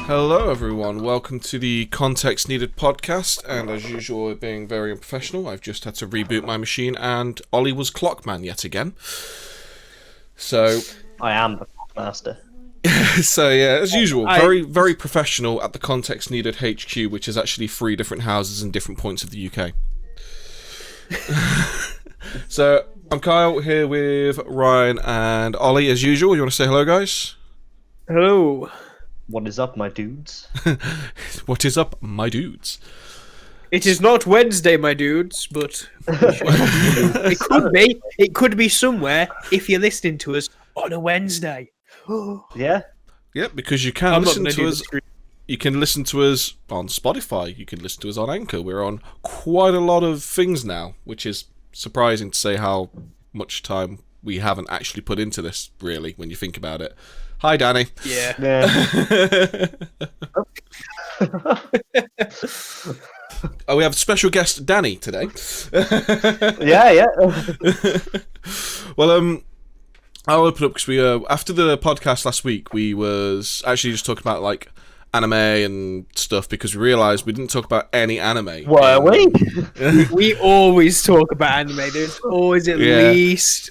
Hello everyone, welcome to the Context Needed podcast, and as usual, being very unprofessional, I've just had to reboot my machine, and Ollie was Clockman yet again. So... I am the master. So yeah, as usual, very professional at the Context Needed HQ, which is actually 3 different houses in different points of the UK. So, I'm Kyle, here with Ryan and Ollie, as usual. You want to say hello, guys? Hello. What is up, my dudes? What is up, my dudes? It is not Wednesday, my dudes, but it could be. It could be somewhere if you're listening to us on a Wednesday. Yeah? Yeah, because you can listen to us. You can listen to us on Spotify. You can listen to us on Anchor. We're on quite a lot of things now, which is surprising to say how much time we haven't actually put into this, really, when you think about it. Hi, Danny. Yeah. Oh, we have a special guest, Danny, today. Yeah. Well, I'll open up because we after the podcast last week, we was actually just talking about like anime and stuff because we realised we didn't talk about any anime. Were we? We always talk about anime. There's always at least.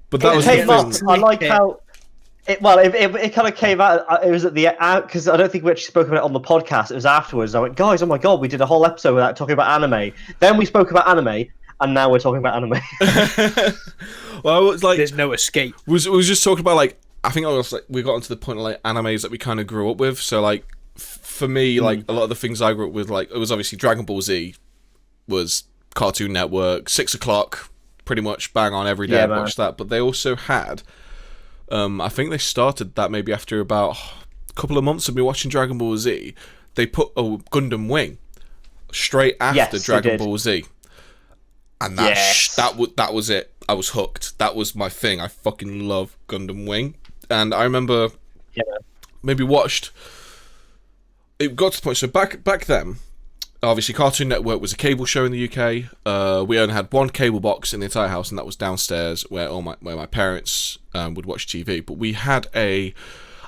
But that was the thing. I like how. It kind of came out. It was at the out because I don't think we actually spoke about it on the podcast. It was afterwards. I went, guys, oh my god, we did a whole episode without talking about anime. Then we spoke about anime, and now we're talking about anime. Well, it's like There's no escape. We was just talking about like I think I was like we got onto the point of like animes that we kind of grew up with. So like for me, like a lot of the things I grew up with, like it was obviously Dragon Ball Z, was Cartoon Network, 6 o'clock, pretty much bang on every day. Yeah, I watched that, but they also had. I think they started that maybe after about a couple of months of me watching Dragon Ball Z. They put a Gundam Wing straight after Dragon Ball Z, and that was it. I was hooked. That was my thing. I fucking love Gundam Wing, and I remember maybe watched. It got to the point. So back then, obviously Cartoon Network was a cable show in the UK. We only had one cable box in the entire house, and that was downstairs where my parents would watch TV. But we had I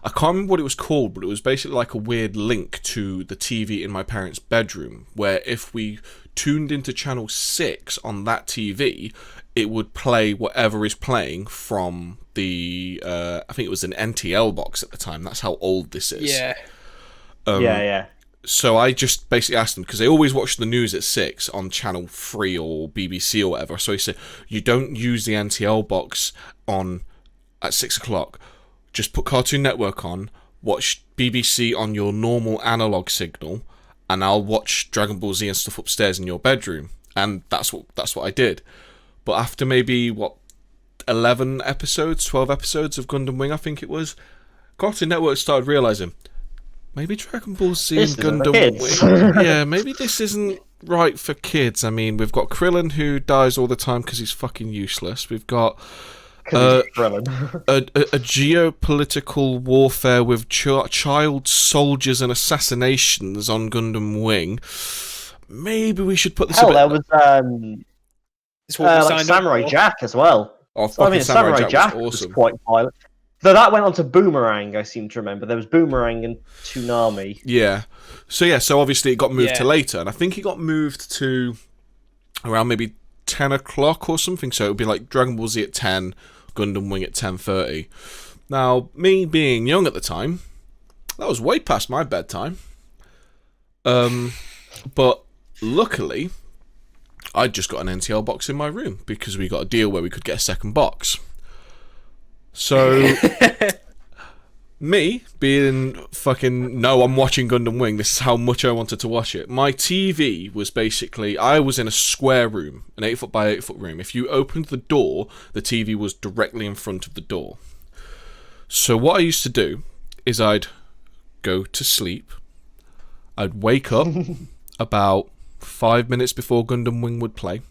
can't remember what it was called, but it was basically like a weird link to the TV in my parents' bedroom, where if we tuned into channel 6 on that TV, it would play whatever is playing from the, I think it was an NTL box at the time. That's how old this is. Yeah. Yeah. So I just basically asked them, because they always watch the news at 6 on Channel 3 or BBC or whatever. So he said, you don't use the NTL box at 6 o'clock. Just put Cartoon Network on, watch BBC on your normal analog signal, and I'll watch Dragon Ball Z and stuff upstairs in your bedroom. And that's what I did. But after maybe, 11 episodes, 12 episodes of Gundam Wing, I think it was, Cartoon Network started realising, maybe Dragon Ball Z and Gundam Wing. Yeah, maybe this isn't right for kids. I mean, we've got Krillin who dies all the time because he's fucking useless. We've got a geopolitical warfare with child soldiers and assassinations on Gundam Wing. Maybe we should put this. There was like Samurai Jack as well. Oh, fucking Samurai Jack was awesome. Was quite violent. So that went on to Boomerang, I seem to remember. There was Boomerang and Toonami. Yeah. So obviously it got moved to later, and I think it got moved to around maybe 10 o'clock or something, so it would be like Dragon Ball Z at 10, Gundam Wing at 10:30. Now, me being young at the time, that was way past my bedtime. But luckily, I'd just got an NTL box in my room, because we got a deal where we could get a second box. So, me being fucking, no, I'm watching Gundam Wing, this is how much I wanted to watch it. My TV was basically, I was in a square room, an 8 foot by 8 foot room. If you opened the door, the TV was directly in front of the door. So what I used to do is I'd go to sleep, I'd wake up about 5 minutes before Gundam Wing would play,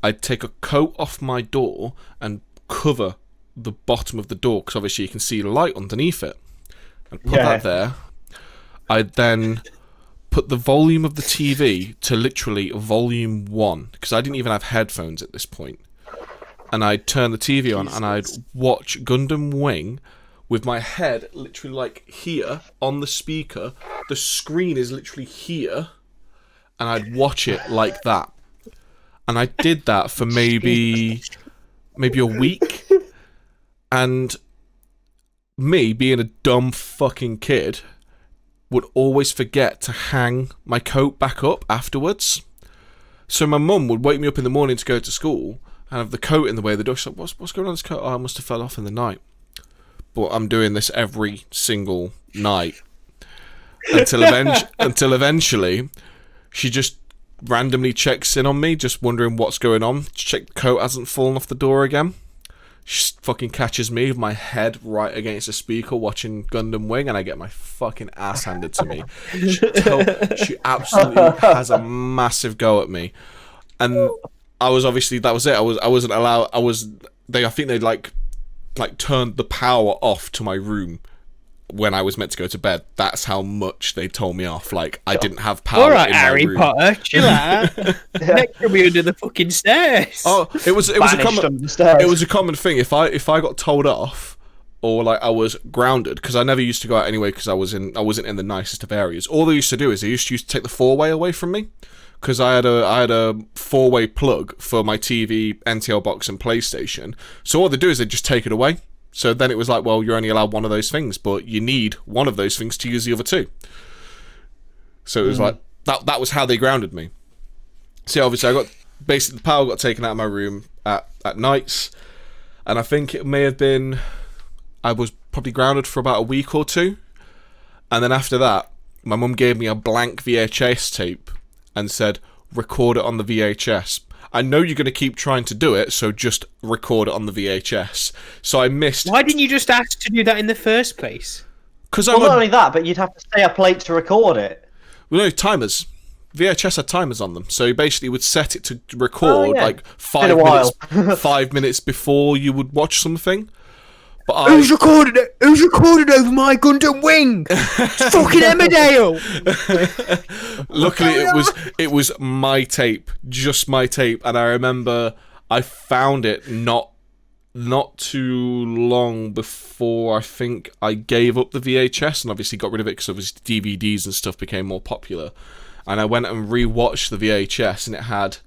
I'd take a coat off my door and cover the bottom of the door, because obviously you can see light underneath it, and put that there. I'd then put the volume of the TV to literally volume 1, because I didn't even have headphones at this point, and I'd turn the TV on and I'd watch Gundam Wing with my head literally like here on the speaker. The screen is literally here, and I'd watch it like that. And I did that for maybe a week. And me, being a dumb fucking kid, would always forget to hang my coat back up afterwards. So my mum would wake me up in the morning to go to school and have the coat in the way of the door. She's like, what's going on with this coat? Oh, I must have fell off in the night. But I'm doing this every single night. Until eventually, she just randomly checks in on me, just wondering what's going on. Check the coat hasn't fallen off the door again. She fucking catches me with my head right against the speaker watching Gundam Wing, and I get my fucking ass handed to me. She absolutely has a massive go at me, and I was obviously, that was it. I wasn't allowed. I think they like turned the power off to my room when I was meant to go to bed. That's how much they told me off. Like, I didn't have power. All right, in Harry my room. Potter, chill out. Next will be under the fucking stairs. Oh, it was a common thing. If I got told off, or like I was grounded, because I never used to go out anyway, because I wasn't in the nicest of areas. All they used to do is they used to take the 4-way away from me, because I had a 4-way plug for my TV, NTL box, and PlayStation. So all they do is they just take it away. So then it was like, well, you're only allowed one of those things, but you need one of those things to use the other two. So it was like, that was how they grounded me. So obviously the power got taken out of my room at nights, and I think it may have been, I was probably grounded for about a week or two, and then after that, my mum gave me a blank VHS tape and said, record it on the VHS. I know you're going to keep trying to do it, so just record it on the VHS. So I missed... Why didn't you just ask to do that in the first place? Because not only that, but you'd have to stay up late to record it. Well, no, timers. VHS had timers on them, so you basically would set it to record like 5 minutes before you would watch something. But Who's recorded it? Who's recorded over my Gundam Wing? It's fucking Emmerdale. Luckily, it was my tape, just my tape, and I remember I found it not too long before I think I gave up the VHS and obviously got rid of it because obviously DVDs and stuff became more popular. And I went and rewatched the VHS, and it had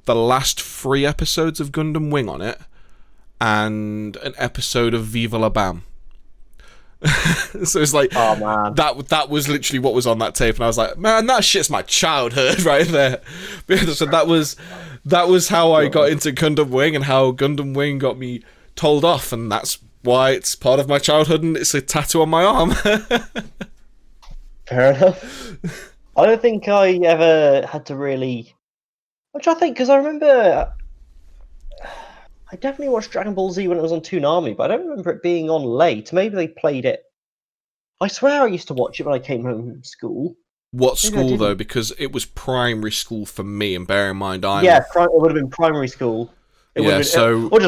the last 3 episodes of Gundam Wing on it, and an episode of Viva La Bam. So it's like, oh man, that was literally what was on that tape, and I was like, man, that shit's my childhood right there. So that was how I got into Gundam Wing, and how Gundam Wing got me told off, and that's why it's part of my childhood, and it's a tattoo on my arm. Fair enough. I don't think I ever had to really... Which I think, because I remember... I definitely watched Dragon Ball Z when it was on Toonami, but I don't remember it being on late. Maybe they played it... I swear I used to watch it when I came home from school. What school, though? Because it was primary school for me, and bear in mind it would have been primary school. Or just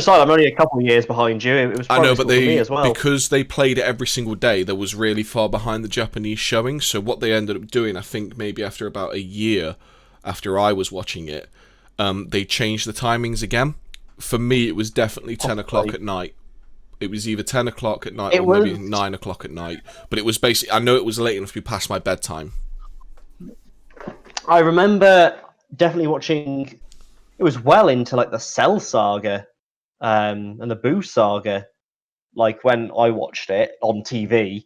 like, I'm only a couple of years behind you. It was primary school for me as well. Because they played it every single day, they was really far behind the Japanese showing. So what they ended up doing, I think maybe after about a year after I was watching it, they changed the timings again. For me, it was definitely 10 o'clock at night. It was either 10 o'clock at night or maybe 9 o'clock at night. But it was basically, I know it was late enough to be past my bedtime. I remember definitely watching... It was well into like the Cell saga and the Boo saga, like when I watched it on TV.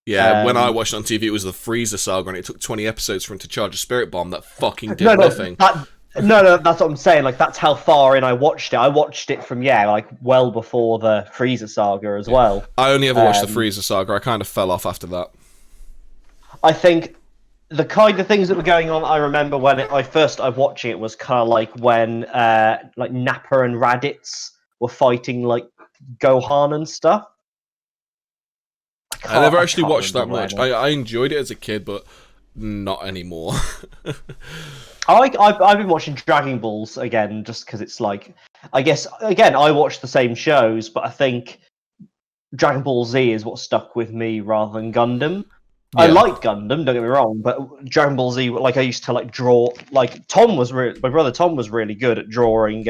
Yeah, when I watched it on TV, it was the Frieza saga, and it took 20 episodes for him to charge a spirit bomb that fucking did nothing. No, that's what I'm saying. Like, that's how far in I watched it. I watched it from, like, well before the Frieza saga as well. I only ever watched the Frieza saga. I kind of fell off after that. I think the kind of things that were going on, I remember when I watched it, was kind of like when like Nappa and Raditz were fighting like Gohan and stuff. I never actually watched that much. I enjoyed it as a kid, but not anymore. I've been watching Dragon Balls again just because it's like, I guess, again, I watch the same shows, but I think Dragon Ball Z is what stuck with me rather than Gundam. Yeah. I liked Gundam, don't get me wrong, but Dragon Ball Z, like, I used to like draw, like my brother Tom was really good at drawing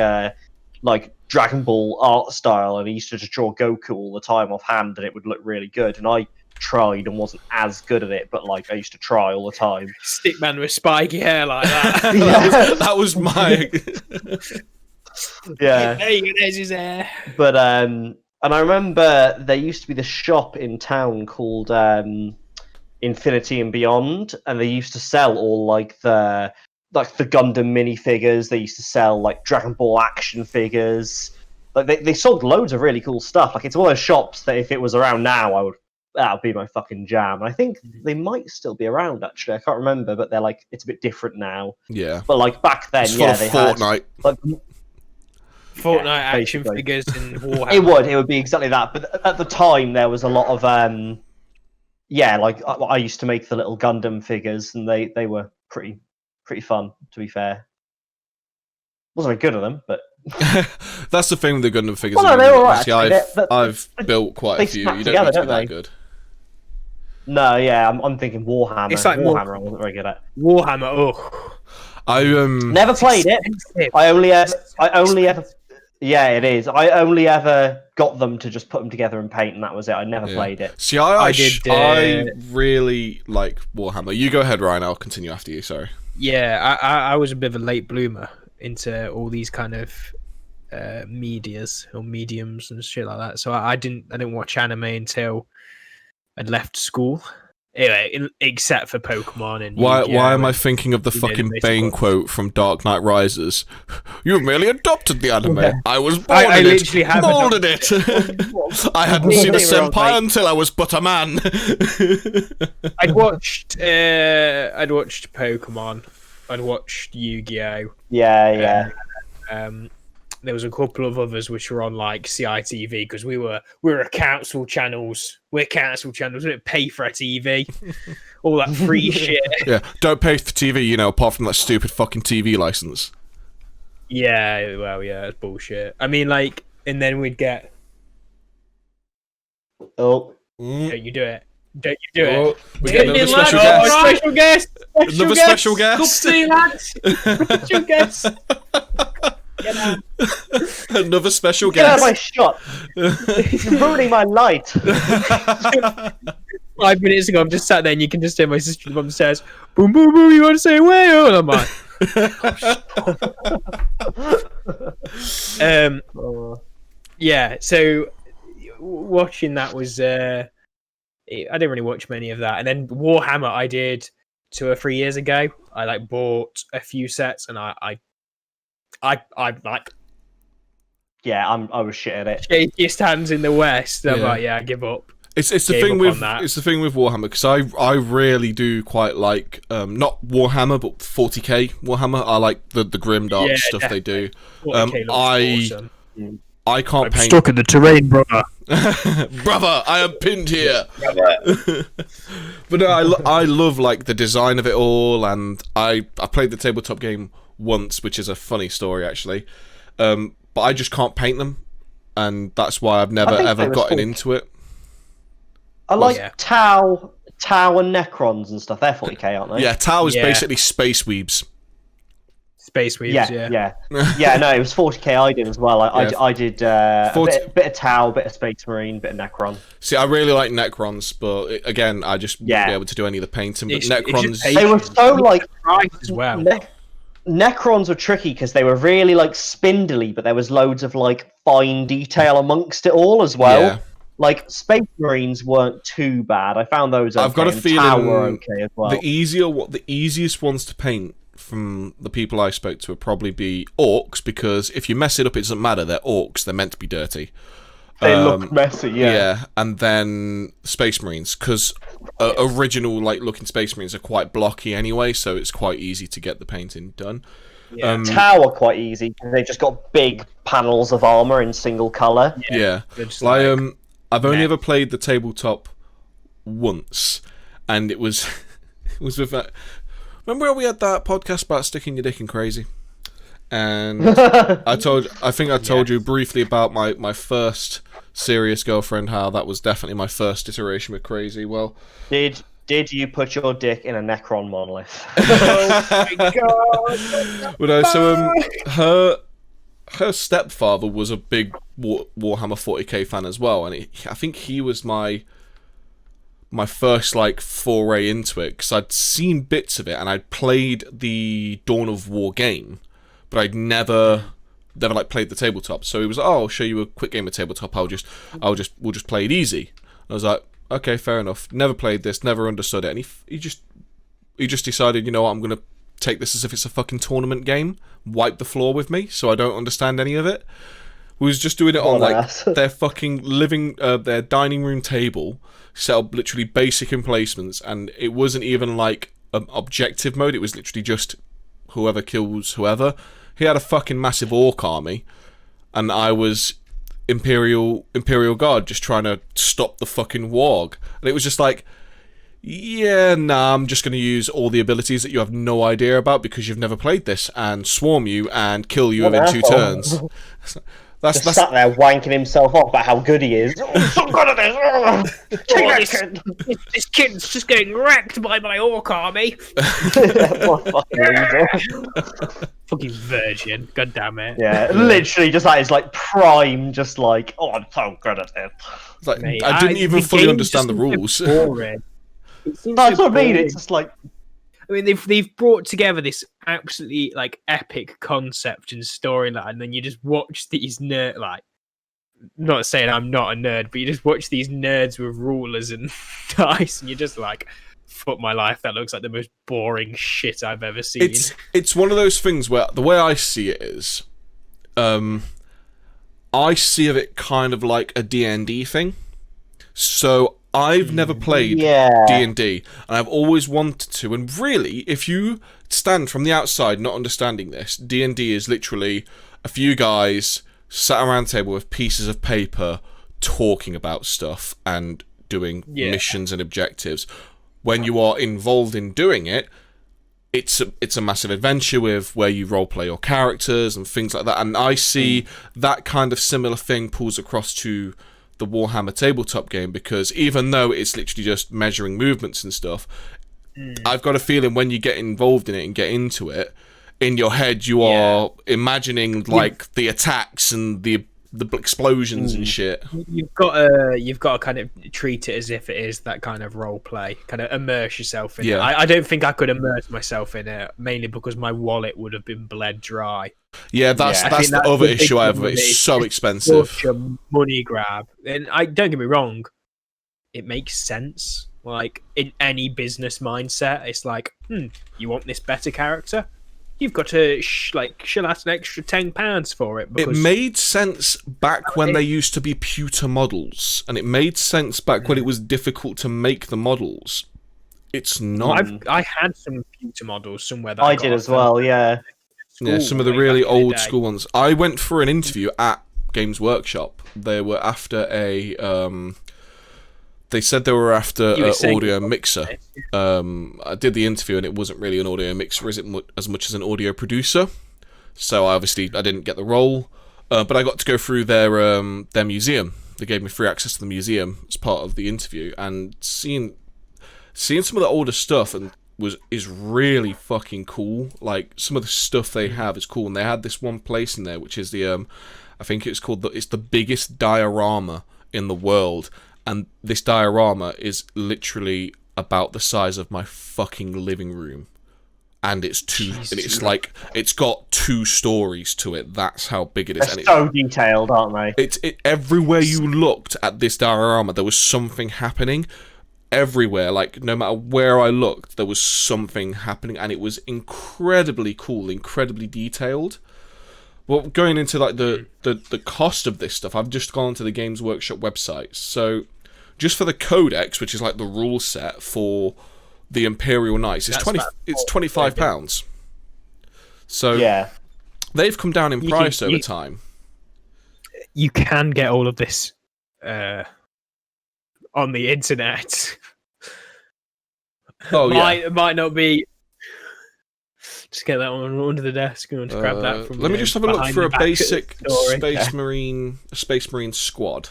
like Dragon Ball art style, and he used to just draw Goku all the time offhand, and it would look really good. And I tried and wasn't as good at it, but like I used to try all the time. Stickman with spiky hair like that. that was my. Yeah, There's his hair. but and I remember there used to be the shop in town called Infinity and Beyond, and they used to sell all like the Gundam minifigures. They used to sell like Dragon Ball action figures. Like they sold loads of really cool stuff. Like it's one of those shops that if it was around now, that would be my fucking jam. And I think they might still be around actually. I can't remember, but they're like it's a bit different now. Yeah. But like back then, It's yeah, full they of had Fortnite. like Fortnite Yeah, action basically. figures and Warhammer. it would be exactly that. But at the time, there was a lot of like I used to make the little Gundam figures, and they were pretty fun, to be fair. Wasn't very good at them, but That's the thing with the Gundam figures. Well, no, they're all right, See, actually. I've built quite a they few. snap You together, don't don't need to be they? that good. no, yeah, I'm thinking Warhammer. It's like Warhammer, I wasn't very good at. Warhammer. Oh, I Never played it. I only ever. Yeah, it is. I only ever got them to just put them together and paint, and that was it. I never played it. See, I did, I really like Warhammer. You go ahead, Ryan. I'll continue after you. Sorry. yeah. I was a bit of a late bloomer into all these kind of medias or mediums and shit like that. So I didn't watch anime until I'd left school. Anyway, except for Pokemon and Why Yu-Gi-Oh! am I thinking of the you know, fucking the Bane basic quote from Dark Knight Rises? You've merely adopted the anime. Yeah. I was born I in literally it, have molded it. I hadn't seen a Don't get me wrong, senpai like- until I was but a man. I'd watched Pokemon. I'd watched Yu-Gi-Oh! Yeah. There was a couple of others which were on like CITV because we were a council channels. We're council channels. We don't pay for a TV. All that free shit. Yeah, don't pay for TV, you know, apart from that stupid fucking TV license. Yeah, well, yeah, it's bullshit. I mean, like, and then we'd get. Oh, Don't you do it? Don't you do Oh, it? we get another Get in, special lads. guest. Special guest. Another special guest. Good to see you, lads. Special guest. Get out. Another special get out of my guest. shot! You're ruining my light. 5 minutes ago, I'm just sat there, and you can just hear my sister from upstairs. Boom, boom, boom. You want to say where? And I'm like, yeah. So watching that was, I didn't really watch many of that, and then Warhammer I did 2 or 3 years ago. I like bought a few sets, and I like Yeah, I was shit at it. shakiest hands in the West. I'm Yeah. like, yeah, I give up. It's the Gave thing up with on that. it's the thing with Warhammer because I really do quite like not Warhammer but 40k Warhammer. I like the grim dark Yeah, stuff they do. 40K looks awesome. I can't paint. Stuck in the terrain, brother. Brother, I am pinned here. But no, I love like the design of it all, and I played the tabletop game once, which is a funny story actually. But I just can't paint them, and that's why I've never think ever they were gotten cool. into it. I like Yeah. Tau and Necrons and stuff. They're 40k, aren't they? Yeah, Tau is Yeah. basically space weebs. Space Weaves, Yeah. No, it was 40k I did as well. Yeah. I did a 40 bit of Tau, bit of Space Marine, bit of Necron. See, I really like Necrons, but again, I just wouldn't Yeah. be able to do any of the painting. But It's just Necrons, paint. They were so like Right as well. Necrons were tricky because they were really like spindly, but there was loads of like fine detail amongst it all as well. Yeah. Like Space Marines weren't too bad. I found those. Okay, I've got a and feeling Tau were okay as well. the easiest ones to paint from the people I spoke to would probably be orcs, because if you mess it up, it doesn't matter. They're orcs; they're meant to be dirty. They look messy, yeah. And then Space Marines, because original like looking Space Marines are quite blocky anyway, so it's quite easy to get the painting done. Yeah. Tau are quite easy because they just got big panels of armor in single color. Yeah. They're just Like, like- I've only Yeah. ever played the tabletop once, and it was it was with that. Remember when we had that podcast about sticking your dick in crazy? And I think I told you briefly about my first serious girlfriend, how that was definitely my first iteration with crazy. Well, Did you put your dick in a Necron monolith? Oh my god! but no, so her stepfather was a big Warhammer 40k fan as well, and I think he was my first like foray into it, because I'd seen bits of it and I'd played the Dawn of War game, but I'd never like played the tabletop. So he was like, "Oh, I'll show you a quick game of tabletop. We'll just play it easy." And I was like, "Okay, fair enough." Never played this, never understood it, and he just decided, you know what, I'm gonna take this as if it's a fucking tournament game, wipe the floor with me, so I don't understand any of it. We was just doing it on like their fucking their dining room table, set up literally basic emplacements, and it wasn't even like an objective mode. It was literally just whoever kills whoever. He had a fucking massive orc army, and I was Imperial Guard just trying to stop the fucking warg. And it was just like, yeah, nah, I'm just going to use all the abilities that you have no idea about because you've never played this, and swarm you and kill you within 2 turns. That's sat there wanking himself off about how good he is. Oh, so good at this! This kid's just getting wrecked by my orc army. What a fucking loser. Fucking virgin. God damn it. Yeah, literally just like, it's like prime, just like, oh, I'm so good at it. It's like, mate, I didn't even fully understand the rules. That's what I mean, it's just like... I mean, they've brought together this absolutely like epic concept and storyline, and then you just watch these not saying I'm not a nerd, but you just watch these nerds with rulers and dice, and you're just like, fuck my life, that looks like the most boring shit I've ever seen. It's one of those things where the way I see it is, I see it kind of like a D&D thing. So I've never played D&D, and I've always wanted to. And really, if you stand from the outside not understanding this, D&D is literally a few guys sat around a table with pieces of paper talking about stuff and doing missions and objectives. When you are involved in doing it, it's a massive adventure with where you roleplay your characters and things like that. And I see that kind of similar thing pulls across to the Warhammer tabletop game, because even though it's literally just measuring movements and stuff, I've got a feeling when you get involved in it and get into it, in your head you are imagining like the attacks and the explosions and shit. You've got to kind of treat it as if it is that kind of role play, kind of immerse yourself in it. I don't think I could immerse myself in it, mainly because my wallet would have been bled dry. Yeah, that's the other issue I have with it. It's so expensive. Such a money grab. And don't get me wrong, it makes sense. Like, in any business mindset, it's like, you want this better character? You've got to shell out an extra £10 for it. It made sense back when they used to be pewter models, and it made sense back when it was difficult to make the models. It's not. I had some pewter models somewhere that I did as well. Yeah. Yeah, some of the really old school ones. I went for an interview at Games Workshop. They were after they said they were after an audio mixer. I did the interview and it wasn't really an audio mixer as much as an audio producer. So I didn't get the role, but I got to go through their museum. They gave me free access to the museum as part of the interview, and seeing some of the older stuff is really fucking cool. Like, some of the stuff they have is cool, and they had this one place in there which is the I think it's called it's the biggest diorama in the world. And this diorama is literally about the size of my fucking living room, and it's it's got 2 stories to it. That's how big it is. They're so detailed, aren't they? It's everywhere you looked at this diorama, there was something happening. Everywhere, like, no matter where I looked, there was something happening, and it was incredibly cool, incredibly detailed. Well, going into like the cost of this stuff, I've just gone to the Games Workshop website. So, just for the codex, which is like the rule set for the Imperial Knights, it's £25. So they've come down in price over time. You can get all of this on the internet. Oh yeah, it might not be. Just get that one under the desk and grab that from. Let me just have a look for a basic Space Marine squad,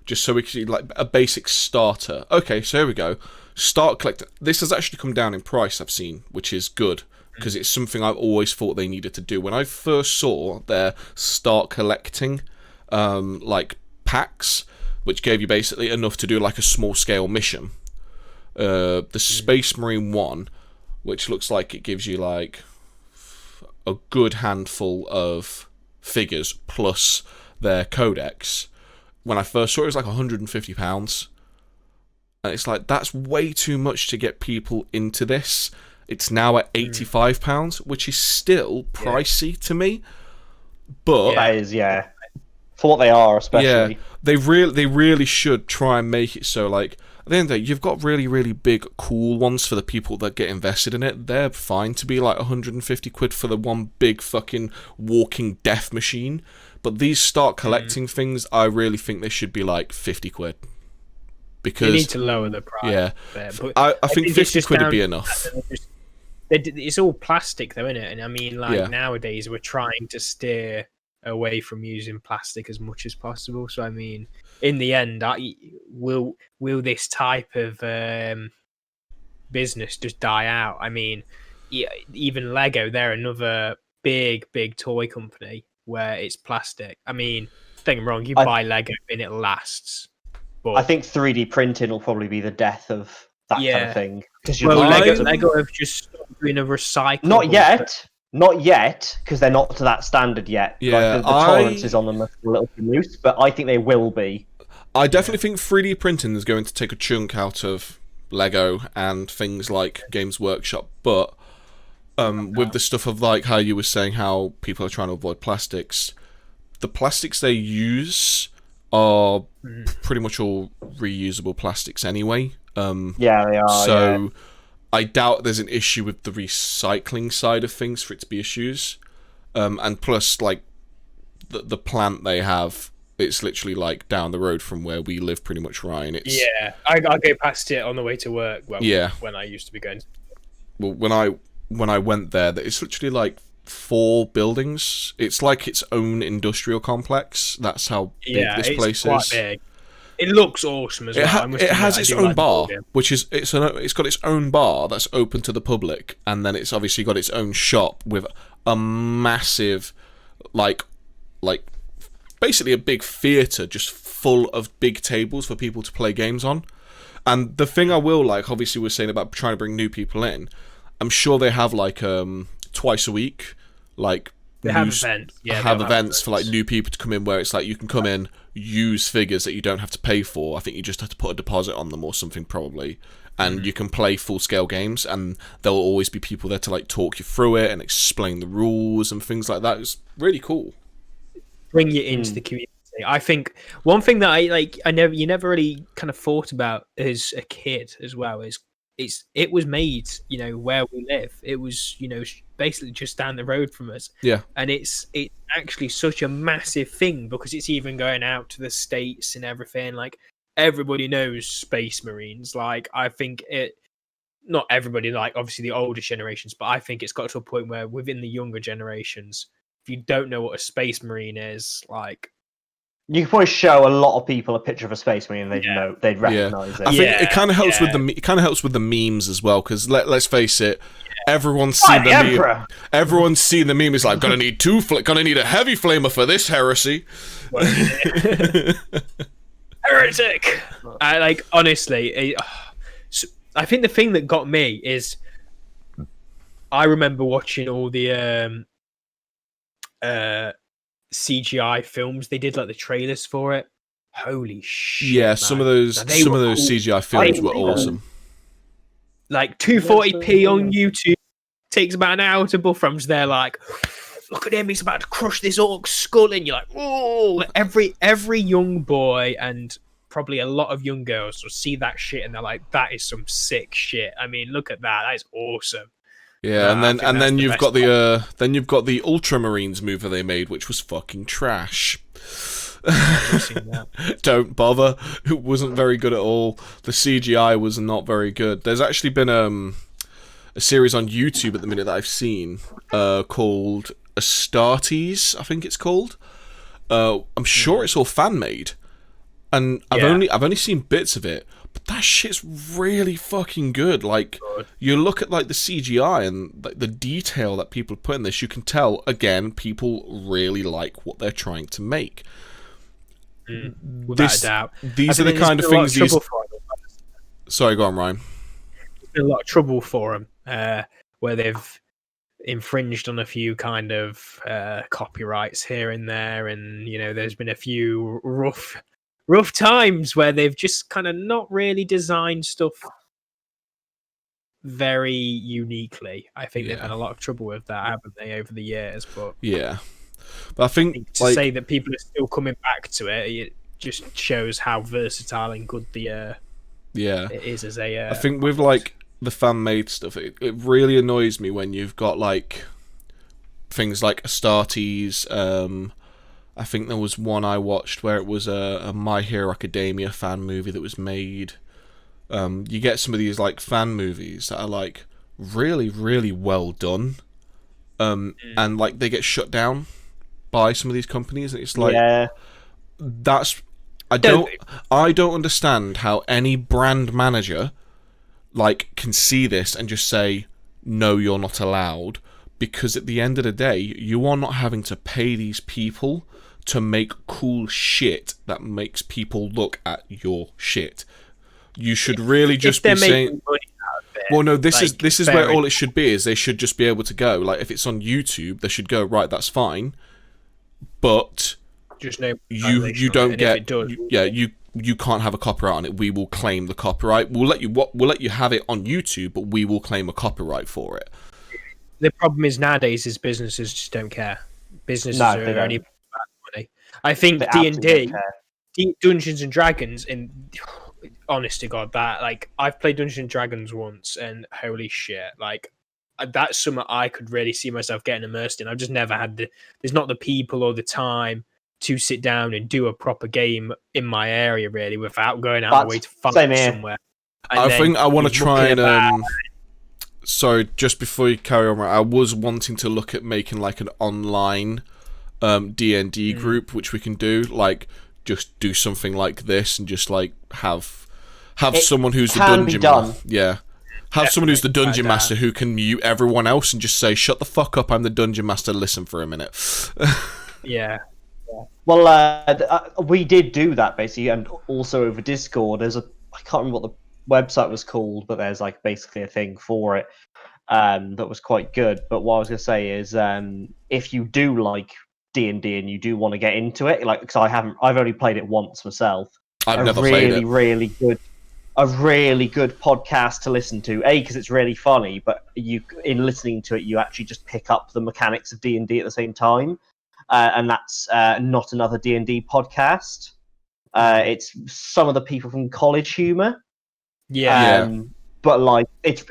just so we can see like a basic starter. Okay, so here we go. Start collector. This has actually come down in price, I've seen, which is good. because it's something I've always thought they needed to do. When I first saw their start collecting like packs, which gave you basically enough to do like a small scale mission, the Space Marine one, which looks like it gives you like a good handful of figures plus their codex. When I first saw it, it was like £150. And it's like, that's way too much to get people into this. It's now at £85, which is still pricey to me. But that is, for what they are, especially. Yeah, they really should try and make it so, like, at the end of the day, you've got really, really big, cool ones for the people that get invested in it. They're fine to be like 150 quid for the one big fucking walking death machine. But these start collecting things, I really think they should be like 50 quid. Because you need to lower the price. Yeah, but I think 50 quid would be enough. It's all plastic, though, isn't it? And I mean, like, nowadays we're trying to steer away from using plastic as much as possible. So, I mean, in the end, will this type of business just die out? I mean, even Lego, they're another big toy company where it's plastic. I mean, don't get me wrong, you buy Lego and it lasts. But I think 3D printing will probably be the death of that kind of thing. Lego have just stopped doing a recycle. Not yet, because they're not to that standard yet. Yeah, like the tolerances on them are a little too loose, but I think they will be. I definitely think 3D printing is going to take a chunk out of Lego and things like Games Workshop, but with the stuff of like how you were saying how people are trying to avoid plastics, the plastics they use are pretty much all reusable plastics anyway. They are. So I doubt there's an issue with the recycling side of things for it to be issues. And plus, like, the plant they have, it's literally like down the road from where we live, pretty much, Ryan. I go past it on the way to work. Well, when I used to be going. Well, when I went there, it's literally like 4 buildings. It's like its own industrial complex. That's how big this place quite is. Big. It looks awesome as well. It has its own bar, which is it's got its own bar that's open to the public, and then it's obviously got its own shop with a massive, like basically a big theatre just full of big tables for people to play games on. And the thing I will like, obviously, we're saying about trying to bring new people in. I'm sure they have like twice a week, like they have events. Yeah, have events for like new people to come in where it's like you can come in, use figures that you don't have to pay for. I think you just have to put a deposit on them or something probably, and you can play full scale games, and there'll always be people there to like talk you through it and explain the rules and things like that. It's really cool. Bring you into the community. I think one thing that you never really kind of thought about as a kid as well is it was made, where we live. It was, basically just down the road from us. Yeah. And it's actually such a massive thing because it's even going out to the States and everything. Like, everybody knows Space Marines. Like, I think not everybody, like, obviously the older generations, but I think it's got to a point where within the younger generations, if you don't know what a Space Marine is, like, you can probably show a lot of people a picture of a Space Marine and they'd recognise it. I think it kind of helps with the memes as well, because let's face it, everyone's seen the meme. Everyone's seen the meme. It's like, gonna need a heavy flamer for this heresy. Heretic. Honestly, I think the thing that got me is I remember watching all the CGI films they did, like the trailers for it. Holy shit! Yeah, man. some of those CGI films were awesome. Like 240p on YouTube takes about an hour to buff from. They're like, look at him, he's about to crush this orc's skull, and you're like, oh! Every young boy and probably a lot of young girls will see that shit and they're like, that is some sick shit. I mean, look at that. That is awesome. Yeah, and then you've got the Ultramarines movie they made, which was fucking trash. Don't bother. It wasn't very good at all. The CGI was not very good. There's actually been a series on YouTube at the minute that I've seen called Astartes, I think it's called. I'm sure it's all fan made, and I've only seen bits of it. But that shit's really fucking good. Like, you look at like the CGI and like, the detail that people put in this, you can tell, again, people really like what they're trying to make. Without a doubt. These are the kind of things these... Sorry, go on, Ryan. There's been a lot of trouble for them, where they've infringed on a few kind of copyrights here and there, and you know, there's been a few rough times where they've just kind of not really designed stuff very uniquely. I think they've had a lot of trouble with that, haven't they, over the years? But but I think to say that people are still coming back to it, it just shows how versatile and good it is as a. I think with like the fan made stuff, it really annoys me when you've got like things like Astartes. I think there was one I watched where it was a My Hero Academia fan movie that was made. You get some of these like fan movies that are like really, really well done, and like they get shut down by some of these companies, and it's like that's I don't understand how any brand manager like can see this and just say no, you're not allowed, because at the end of the day, you are not having to pay these people to make cool shit that makes people look at your shit. You should really just be saying, well, no, this is where all it should be, is they should just be able to go, like, if it's on YouTube, they should go, right, that's fine, but just no, you don't get, you can't have a copyright on it. We will claim the copyright. We'll let you have it on YouTube, but we will claim a copyright for it. The problem is nowadays is businesses just don't care. Businesses are only bad money. I think D&D, Dungeons and Dragons, and honest to God, that like I've played Dungeons and Dragons once, and holy shit, like that's something I could really see myself getting immersed in. I've just never had there's not the people or the time to sit down and do a proper game in my area really without going out of my way to find somewhere. I think I want to try and sorry, just before you carry on, I was wanting to look at making like an online D&D group, which we can do, like just do something like this and just like have someone who's the dungeon master. Have someone who's the dungeon master who can mute everyone else and just say, shut the fuck up, I'm the dungeon master, listen for a minute. Well, we did do that basically, and also over Discord. I can't remember what the website was called, but there's like basically a thing for it that was quite good. But what I was going to say is, if you do like D&D and you do want to get into it, like, because I've only played it once myself. I've never played it. A really good podcast to listen to. Because it's really funny, but in listening to it, you actually just pick up the mechanics of D&D at the same time. And that's Not Another D&D podcast. It's some of the people from College Humor. But like it's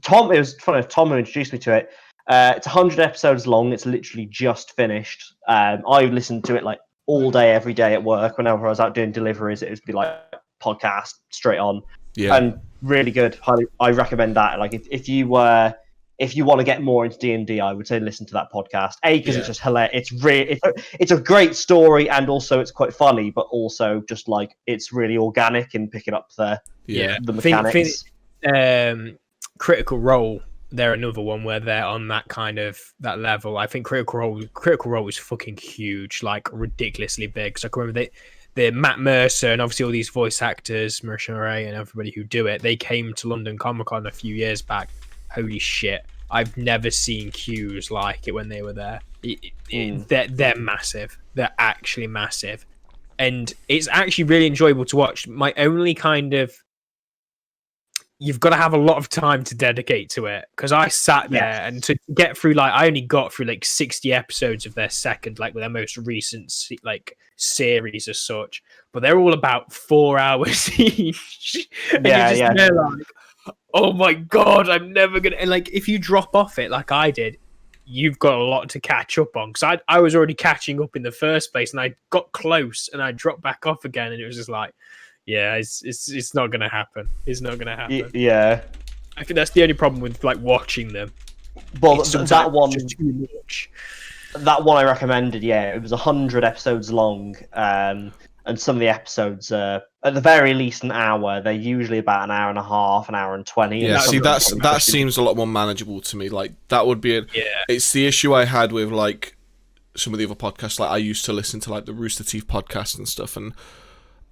Tom. It was funny. Tom who introduced me to it. It's 100 episodes long. It's literally just finished. I listened to it like all day, every day at work. Whenever I was out doing deliveries, it would be like podcast straight on. And really good. I recommend that. Like if you want to get more into D&D, I would say listen to that podcast. Because it's just hilarious. It's a great story, and also it's quite funny, but also just like it's really organic in picking up the mechanics. Critical Role, they're another one where they're on that kind of that level. I think Critical Role is fucking huge, like ridiculously big. So I can remember the Matt Mercer and obviously all these voice actors, Marisha Ray and everybody who do it. They came to London Comic Con a few years back. Holy shit! I've never seen queues like it when they were there. They're massive. They're actually massive, and it's actually really enjoyable to watch. My only kind of you've got to have a lot of time to dedicate to it, because I sat there and to get through, like, I only got through like 60 episodes of their second, like their most recent like series as such, but they're all about 4 hours each. They're like, oh my god, I'm never gonna. And like, if you drop off it like I did, you've got a lot to catch up on, because I was already catching up in the first place, and I got close and I dropped back off again, and it was just like, yeah, it's not gonna happen. It's not gonna happen. Yeah, I think that's the only problem with like watching them. Well, that one, just too much. That one I recommended. Yeah, it was 100 episodes long, and and some of the episodes are at the very least an hour. They're usually about an hour and a half, an hour and 20. Yeah, and see, sometimes that seems a lot more manageable to me. Like, that would be it's the issue I had with like some of the other podcasts. Like, I used to listen to like the Rooster Teeth podcast and stuff, and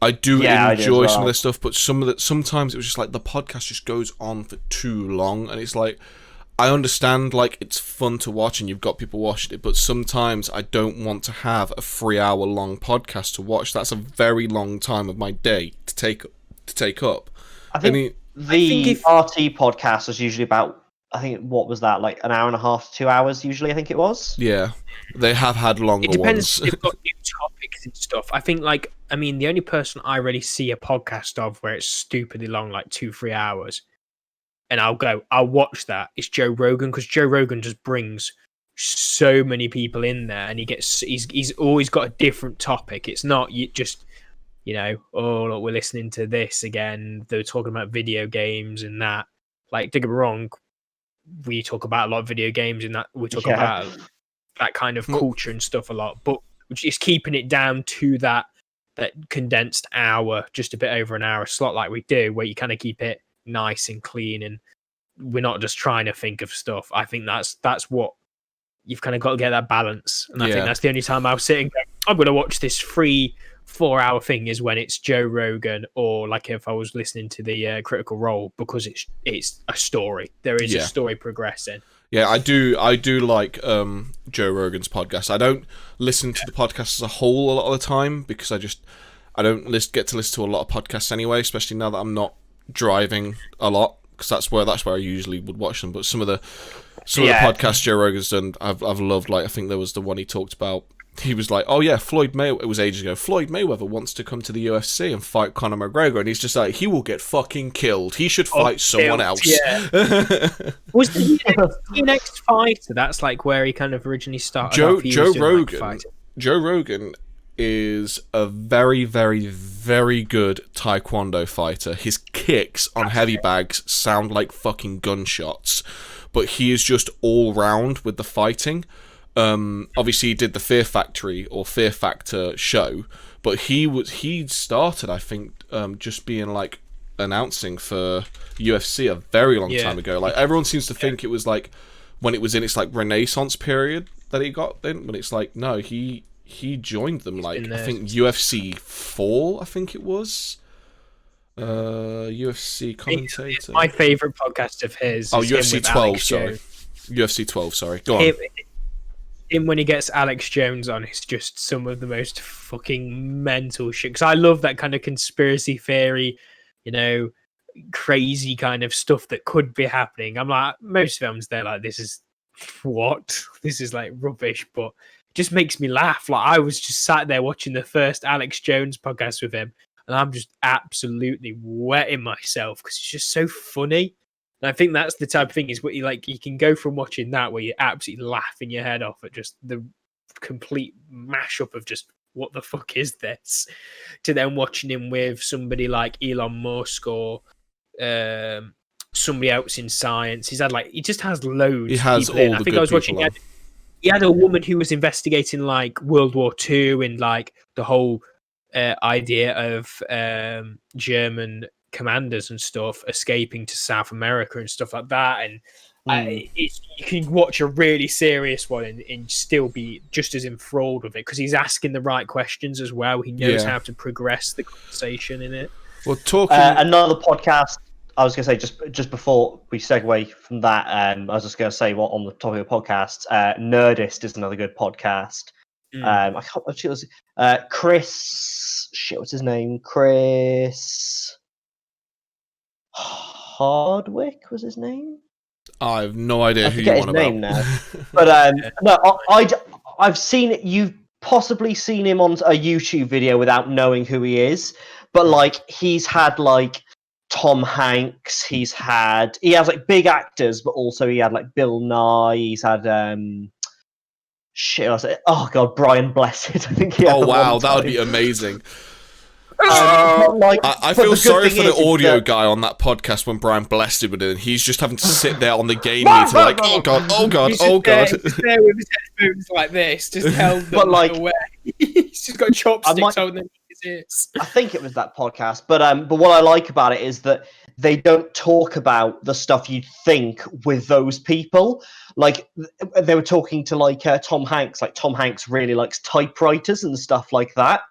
I do enjoy some of their stuff, but sometimes it was just like the podcast just goes on for too long, and it's like, I understand like it's fun to watch and you've got people watching it, but sometimes I don't want to have a 3-hour long podcast to watch. That's a very long time of my day to take up. I think the RT podcast was usually about, I think, what was that, like an hour and a half to 2 hours usually, I think it was. Yeah, they have had longer ones. It depends if they've got new topics and stuff. I think, like, I mean, the only person I really see a podcast of where it's stupidly long, like 2-3 hours, and I'll watch that, is Joe Rogan, because Joe Rogan just brings so many people in there, and he's always got a different topic. It's not just, you know, oh, look, we're listening to this again. They're talking about video games and that. Like, don't get me wrong, we talk about a lot of video games and that we talk about that kind of culture and stuff a lot, but just keeping it down to that condensed hour, just a bit over an hour slot like we do, where you kind of keep it nice and clean, and we're not just trying to think of stuff. I think that's what you've kind of got to get, that balance. And I think that's the only time I'll sit and go, I'm going to watch this 3-4 hour thing, is when it's Joe Rogan, or like if I was listening to the Critical Role, because it's a story. There is a story progressing. Yeah, I do like Joe Rogan's podcast. I don't listen to the podcast as a whole a lot of the time, because I don't get to listen to a lot of podcasts anyway, especially now that I'm not driving a lot, because that's where I usually would watch them. But some of the podcasts Joe Rogan's done, I've loved. Like, I think there was the one he talked about. He was like, oh yeah, it was ages ago, Floyd Mayweather wants to come to the UFC and fight Conor McGregor, and he's just like, he will get fucking killed. He should fight someone else. Yeah. Was the next fighter? That's like where he kind of originally started. Joe Rogan is a very, very, very good Taekwondo fighter. His kicks on heavy bags sound like fucking gunshots, but he is just all round with the fighting. Obviously he did the Fear Factor show, but he started, I think, just being like announcing for UFC a very long time ago. Like, everyone seems to think it was like when it was in its like renaissance period that he got in, but it's like, no, he joined them like, I think UFC 4, I think it was. UFC commentator. It's my favourite podcast of his. Oh, UFC 12, sorry. UFC 12, sorry. Go on. Him when he gets Alex Jones on, it's just some of the most fucking mental shit. Because I love that kind of conspiracy theory, you know, crazy kind of stuff that could be happening. I'm like, most films, they're like, this is like rubbish, but it just makes me laugh. Like, I was just sat there watching the first Alex Jones podcast with him, and I'm just absolutely wetting myself because it's just so funny. And I think that's the type of thing, is what you can go from watching that where you're absolutely laughing your head off at just the complete mashup of just what the fuck is this, to then watching him with somebody like Elon Musk or somebody else in science. He just has loads. He has all the I think good I was watching. He had a woman who was investigating like World War II and like the whole idea of German commanders and stuff escaping to South America and stuff like that. And you can watch a really serious one and still be just as enthralled with it, because he's asking the right questions as well. He knows how to progress the conversation in it. Well, talking another podcast, I was going to say, just before we segue from that, I was just going to say, what on the topic of podcasts, Nerdist is another good podcast. I can't remember, it was Chris. Shit, what's his name? Chris Hardwick was his name. I have no idea who you're on about. Now. But no, I've seen it. You've possibly seen him on a YouTube video without knowing who he is. But like, he's had like Tom Hanks. He has like big actors, but also he had like Bill Nye. He's had Brian Blessed. I think he had wow, that would be amazing. I feel sorry for the audio guy on that podcast when Brian Blessed would in. He's just having to sit there on the game meter like, oh god. He's there with his headphones like this, just held them away. He's just got chopsticks holding them in his is. I think it was that podcast, but what I like about it is that they don't talk about the stuff you'd think with those people. Like they were talking to Tom Hanks. Like Tom Hanks really likes typewriters and stuff like that.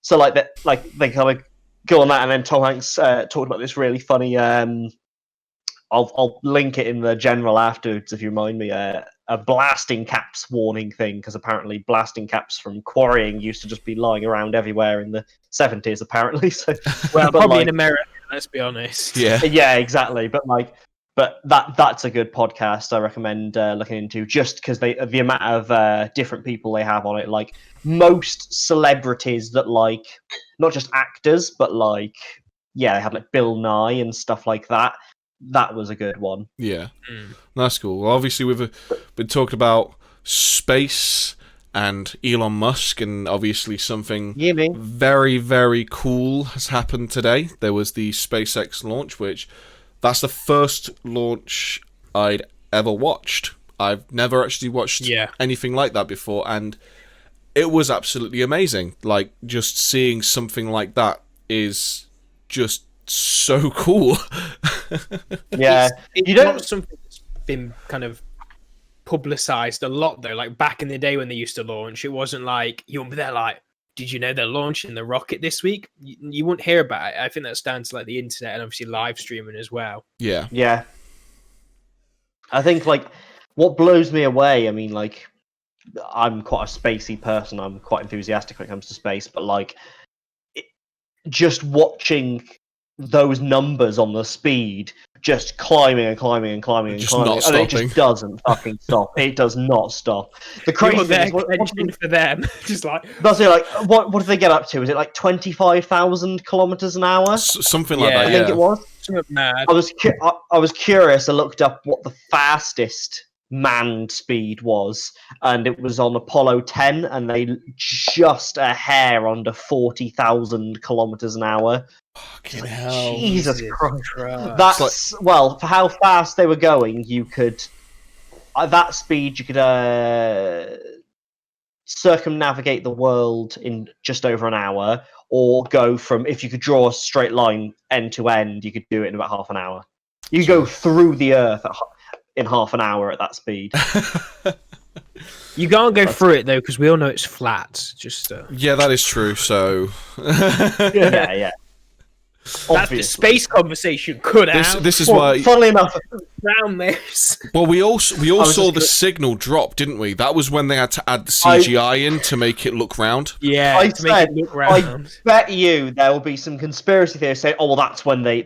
So like that, like they kind of go on that, and then Tom Hanks talked about this really funny. I'll link it in the general afterwards if you remind me. A blasting caps warning thing, because apparently blasting caps from quarrying used to just be lying around everywhere in the 70s. Apparently, so well, probably in America. Let's be honest. Yeah, exactly. But that's a good podcast. I recommend looking into, just because the amount of different people they have on it. Like most celebrities that not just actors, but they had like Bill Nye and stuff like that. That was a good one. Yeah, that's cool. Well, obviously, we've been talking about space and Elon Musk, and obviously something very, very cool has happened today. There was the SpaceX launch, that's the first launch I'd ever watched. I've never actually watched anything like that before, and it was absolutely amazing. Like, just seeing something like that is just so cool. Yeah, it's not something that's been kind of publicized a lot though. Like back in the day when they used to launch, it wasn't like you wouldn't be there like, did you know they're launching the rocket this week? You wouldn't hear about it. I think that's down to like the internet and obviously live streaming as well. Yeah. I think what blows me away, I mean, I'm quite a spacey person. I'm quite enthusiastic when it comes to space, but just watching those numbers on the speed just climbing and climbing and climbing and climbing, not stopping. And it just doesn't fucking stop. It does not stop. The crazy thing is, for them, just like that's it. Like, what did they get up to? Is it like 25,000 kilometers an hour? Something like that. I think it was. Mad. I was curious. I looked up what the fastest manned speed was, and it was on Apollo 10, and they just a hair under 40,000 kilometers an hour. Fucking hell. Jesus Christ. That's for how fast they were going, you could at that speed you could circumnavigate the world in just over an hour, or go from, if you could draw a straight line end to end, you could do it in about half an hour. You could go through the earth in half an hour at that speed. You can't go through it though, because we all know it's flat. Just yeah, that is true. So yeah. That's the space conversation could have. This is why. Funnily enough, around this. Well, we all saw the signal drop, didn't we? That was when they had to add the CGI in to make it look round. Yeah, I bet you there will be some conspiracy theories saying, "Oh, well, that's when they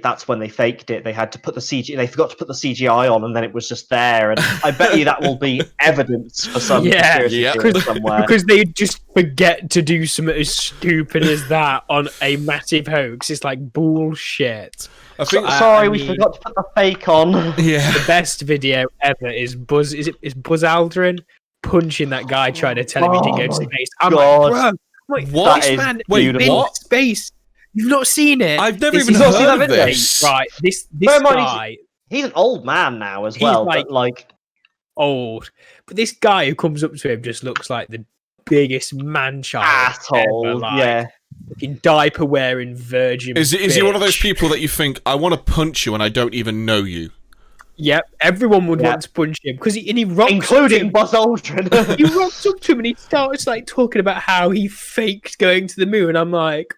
faked it. They had to put the CGI. They forgot to put the CGI on, and then it was just there." And I bet you that will be evidence for some conspiracy theory somewhere, because they just forget to do something as stupid as that on a massive hoax. It's like bullshit. I think. Sorry, we forgot to put the fake on. Yeah. The best video ever is Buzz. Is Buzz Aldrin punching that guy trying to tell him he didn't go to space? I'm like, bro, what? This man Wait, been what? in space. You've not seen it. I've never even heard of this. Right, this guy. He's an old man now as well. But old. But this guy who comes up to him just looks like the biggest man-child asshole. Ever, yeah. Fucking diaper wearing virgin. Is he one of those people that you think, I want to punch you and I don't even know you? Yep, everyone would want to punch him because he rocks, including Buzz Aldrin. He rocks up to him and he starts talking about how he faked going to the moon. I'm like,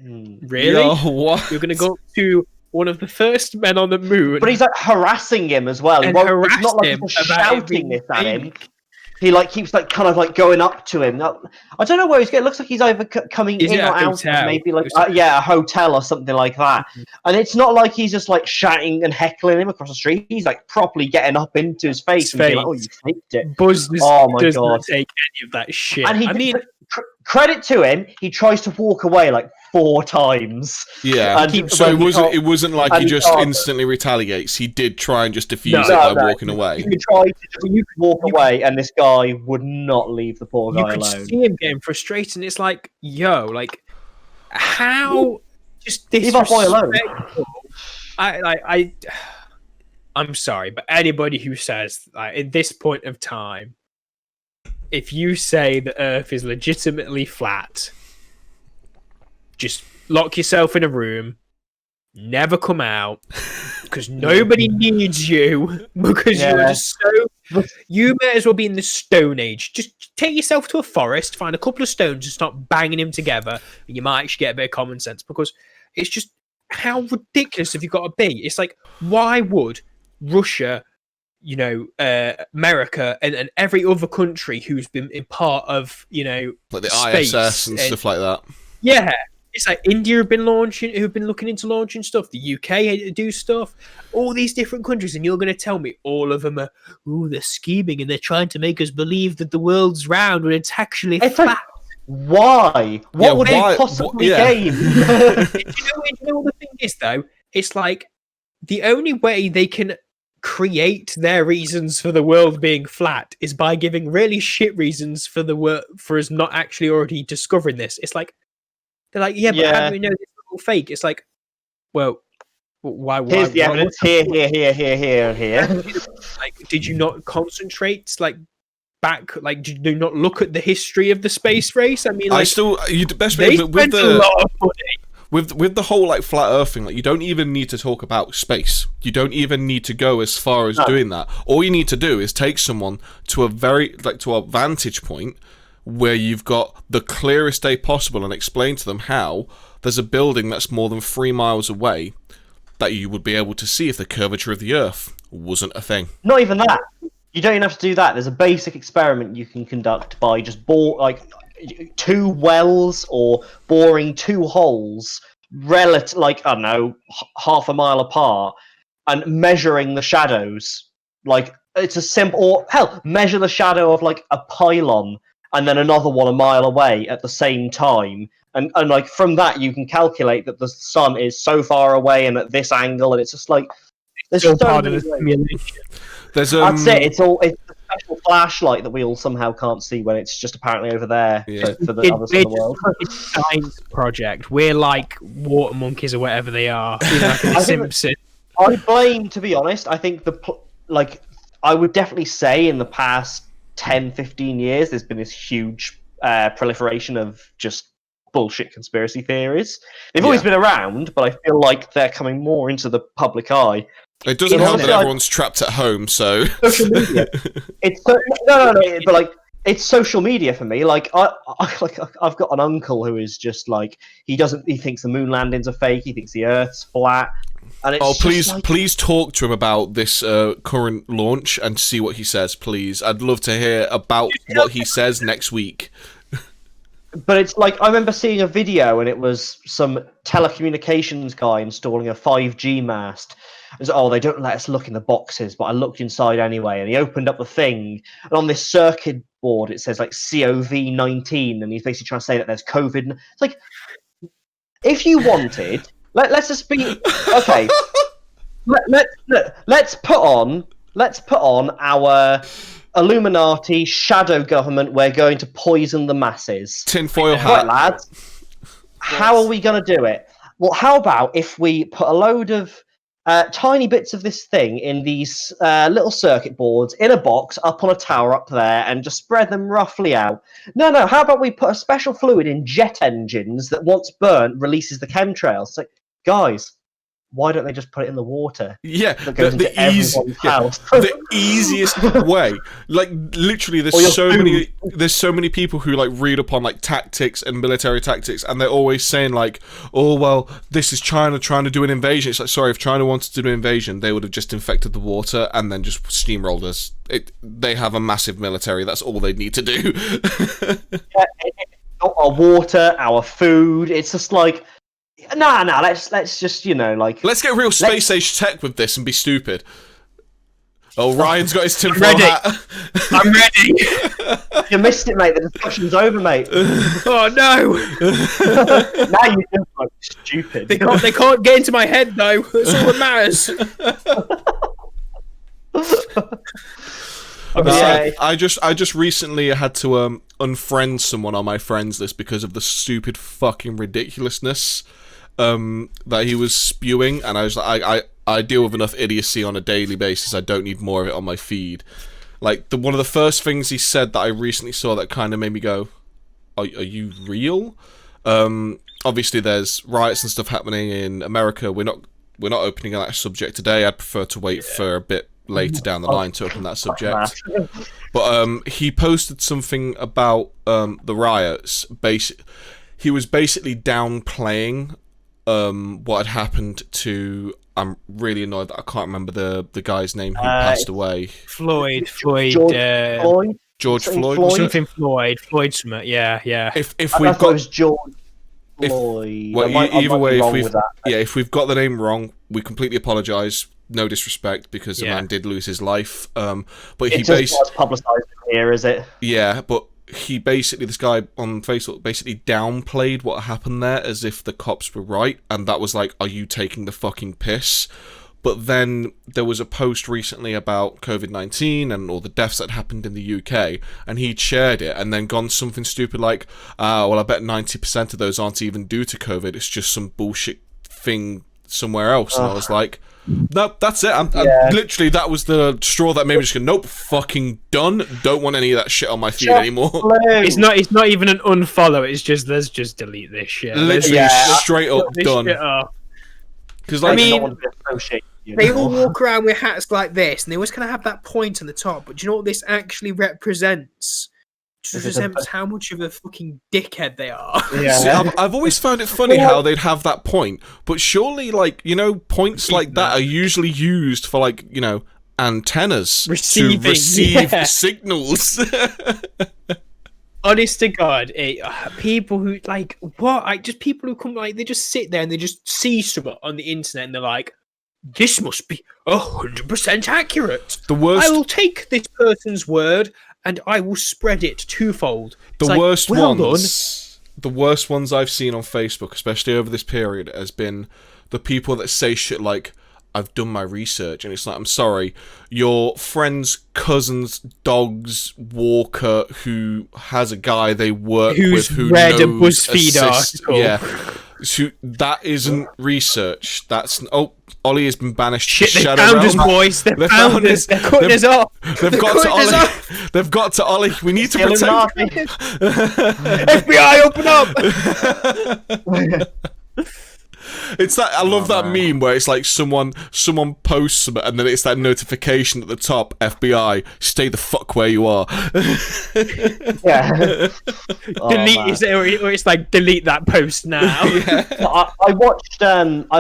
really? Yo, what? You're gonna go up to one of the first men on the moon, but he's harassing him as well. And it's not like he's shouting this at him. He keeps going up to him. I don't know where he's going. It looks like he's either coming in or out of maybe a hotel or something like that. Mm-hmm. And it's not like he's just shouting and heckling him across the street. He's properly getting up into his face and being like, "Oh, you faked it." Buzz does not take any of that shit. And credit to him, he tries to walk away 4 times. Yeah. So it wasn't like he just instantly retaliates. He did try and just defuse it by walking away. You could walk away, and this guy would not leave the poor guy alone. You could see him getting frustrated, and it's like, yo, how just disrespectful. I'm sorry, but anybody who says at this point of time, if you say the Earth is legitimately flat, just lock yourself in a room, never come out, because nobody needs you, because you are just so... You may as well be in the Stone Age. Just take yourself to a forest, find a couple of stones and start banging them together, and you might actually get a bit of common sense, because it's just... How ridiculous have you got to be? It's like, why would Russia, you know, America, and every other country who's been in part of, you know, like the space ISS and stuff like that. Yeah, it's like India have been looking into launching stuff. The UK do stuff. All these different countries, and you're going to tell me all of them are, they're scheming and they're trying to make us believe that the world's round when it's actually flat. Like, why? What would they possibly gain? Do you know what the thing is, though? It's like the only way they can create their reasons for the world being flat is by giving really shit reasons for us not actually already discovering this. It's like they're like, but how do we know this is all fake? It's like, well, why? Here's the evidence. Here, and here. Like, did you not concentrate? Back, like, did you not look at the history of the space race? I mean, like, with the whole like flat Earth thing, like, you don't even need to talk about space. You don't even need to go as far as doing that. All you need to do is take someone to a vantage point where you've got the clearest day possible and explain to them how there's a building that's more than 3 miles away that you would be able to see if the curvature of the Earth wasn't a thing. Not even that. You don't even have to do that. There's a basic experiment you can conduct by just 2 wells or boring 2 holes, like, I don't know, half a mile apart, and measuring the shadows. Like, it's a simple, or hell, measure the shadow of like a pylon and then another one a mile away at the same time. And like from that you can calculate that the sun is so far away and at this angle, and it's just like there's so part of the simulation. That's it. It's a special flashlight that we all somehow can't see when it's just apparently over there for the other side of the world. It's a science project. We're like water monkeys or whatever they are. You know, like The Simpsons. I blame, to be honest, I think I would definitely say in the past 10, 15 years, there's been this huge proliferation of just bullshit conspiracy theories. They've always been around, but I feel like they're coming more into the public eye. It doesn't help that everyone's trapped at home, so... Social media. But like, it's social media for me. Like, I've got an uncle who is just like, he thinks the moon landings are fake, he thinks the Earth's flat. And it's please talk to him about this current launch and see what he says, please. I'd love to hear about what he says next week. But it's like, I remember seeing a video and it was some telecommunications guy installing a 5G mast. It was, they don't let us look in the boxes, but I looked inside anyway. And he opened up the thing, and on this circuit board it says like COVID-19, and he's basically trying to say that there's COVID. It's like, if you wanted, let's just be okay. Let's put on our Illuminati shadow government. We're going to poison the masses. Tinfoil hat, right, lads. How are we going to do it? Well, how about if we put a load of tiny bits of this thing in these little circuit boards in a box up on a tower up there and just spread them roughly out? No, how about we put a special fluid in jet engines that once burnt releases the chemtrails? It's like, guys, why don't they just put it in the water? Yeah, that goes into everyone's house. The easiest way. Like, literally, there's so many people who like read up on like tactics and military tactics, and they're always saying like, oh well, this is China trying to do an invasion. It's like, sorry, if China wanted to do an invasion, they would have just infected the water and then just steamrolled us. They have a massive military. That's all they need to do. Our water, our food. It's just like, no. Let's just, like, let's get real space age tech with this and be stupid. Oh, Ryan's got his tinfoil hat. I'm ready. You missed it, mate. The discussion's over, mate. Oh no! Now you just look stupid. They can't get into my head though. That's all that matters. I just recently had to unfriend someone on my friends list because of the stupid fucking ridiculousness that he was spewing, and I was like, I deal with enough idiocy on a daily basis. I don't need more of it on my feed. Like, one of the first things he said that I recently saw that kind of made me go, are you real? obviously there's riots and stuff happening in America. We're not opening that subject today. I'd prefer to wait for a bit later down the line to open that subject. But he posted something about the riots. He was basically downplaying what had happened to. I'm really annoyed that I can't remember the guy's name who passed away. George Floyd. Something Floyd Smith. Yeah. If we've got George Floyd. Either way, if we've got the name wrong, we completely apologise. No disrespect, because the man did lose his life. But it's just publicised here, is it? Yeah, but this guy on Facebook basically downplayed what happened there as if the cops were right, and that was like, are you taking the fucking piss? But then there was a post recently about COVID-19 and all the deaths that happened in the UK, and he'd shared it and then gone something stupid like, well, I bet 90% of those aren't even due to COVID, it's just some bullshit thing somewhere else. And I was like, no, that's it. I'm literally, that was the straw that made me just go, nope, fucking done. Don't want any of that shit on my feed anymore. It's not even an unfollow. It's just, let's just delete this shit. Literally, straight up done. Because I mean, they all walk around with hats like this, and they always kind of have that point on the top. But do you know what this actually represents? It represents how much of a fucking dickhead they are. Yeah. See, I've always found it funny how they'd have that point, but surely, like, you know, points like that are usually used for, like, you know, antennas to receive signals. Honest to God, people who like just people who come, like, they just sit there and they just see something on the internet and they're like, this must be 100% accurate. The worst. I will take this person's word and I will spread it twofold. The worst ones I've seen on Facebook, especially over this period, has been the people that say shit like, I've done my research, and it's like, I'm sorry, your friend's cousin's dog's walker who has a guy they work with who read knows a BuzzFeed article. Yeah. So that isn't research. That's Ollie has been banished. Shit, to they Shadow found Realm. us, boys. They found us. They're cutting us off. They've got to Ollie. They've got to Ollie. We need to protect. FBI, open up! It's that, I love that meme where it's like someone posts something and then it's that notification at the top, FBI, stay the fuck where you are. Yeah. Delete or it's like, delete that post now. Yeah. I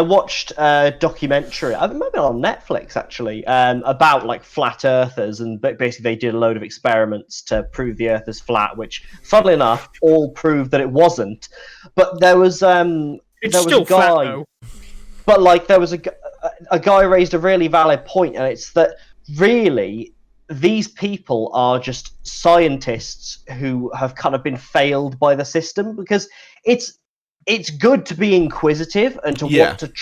watched a documentary, I remember on Netflix actually, about like flat earthers, and basically they did a load of experiments to prove the earth is flat, which funnily enough all proved that it wasn't. But there was It's still flat, though. But like, there was a guy raised a really valid point, and it's that really these people are just scientists who have kind of been failed by the system, because it's good to be inquisitive and to want to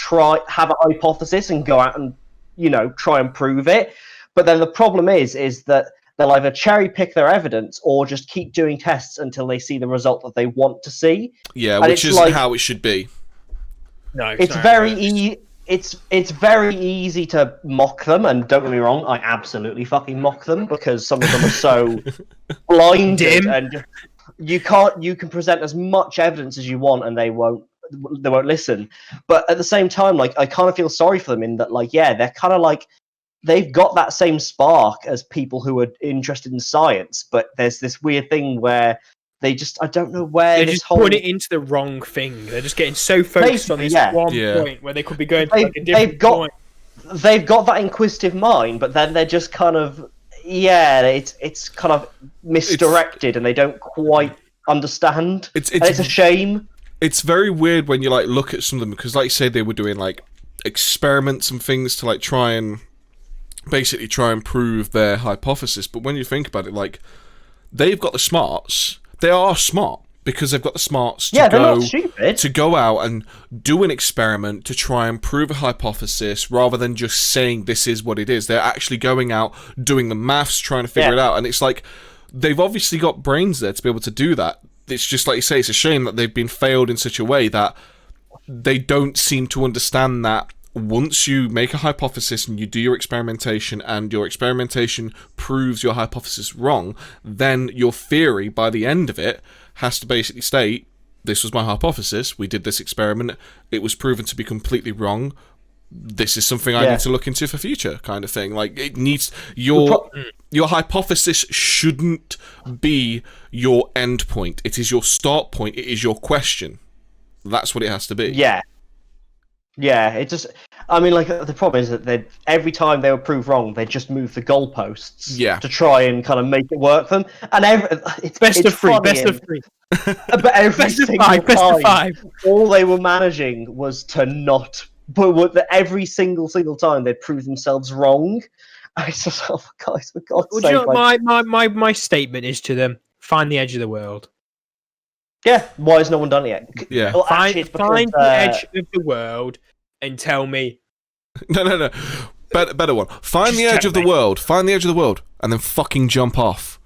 have a hypothesis and go out and, you know, try and prove it. But then the problem is that they'll either cherry pick their evidence or just keep doing tests until they see the result that they want to see. Yeah, and which isn't how it should be. No, it's very easy to mock them, and don't get me wrong, I absolutely fucking mock them, because some of them are so blinded, and you can present as much evidence as you want and they won't listen. But at the same time, like, I kind of feel sorry for them in that, like, yeah, they're kind of like, they've got that same spark as people who are interested in science, but there's this weird thing where they just, I don't know where they just put it into the wrong thing. They're just getting so focused on this one point where they could be going to like a different point. They've got that inquisitive mind, but then they're just kind of, it's kind of misdirected, and they don't quite understand. It's a shame. It's very weird when you like look at some of them, because like you say, they were doing like experiments and things to like try and prove their hypothesis. But when you think about it, like, they've got the smarts. They are smart because they've got the smarts to go out and do an experiment to try and prove a hypothesis, rather than just saying this is what it is. They're actually going out, doing the maths, trying to figure it out. And it's like, they've obviously got brains there to be able to do that. It's just like you say, it's a shame that they've been failed in such a way that they don't seem to understand that once you make a hypothesis and you do your experimentation and your experimentation proves your hypothesis wrong, then your theory, by the end of it, has to basically state this was my hypothesis. We did this experiment. It was proven to be completely wrong. This is something I need to look into for future, kind of thing. Like, it needs your hypothesis shouldn't be your end point. It is your start point. It is your question. That's what it has to be. Yeah. It just. I mean, like, the problem is that every time they were proved wrong, they just move the goalposts to try and kind of make it work for them. And it's best of three. But every best of five. All they were managing was to not. But every single time they'd prove themselves wrong. I just, oh guys, for God's sake! You know, my statement is to them: find the edge of the world. Yeah, why has no one done it yet? Yeah, well, find the edge of the world and tell me. No. Better one. Find the edge of the world. Find the edge of the world, and then fucking jump off.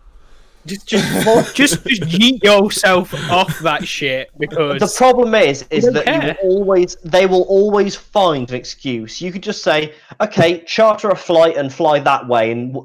Just yeet yourself off that shit, because the problem is that they will always find an excuse. You could just say, okay, charter a flight and fly that way, and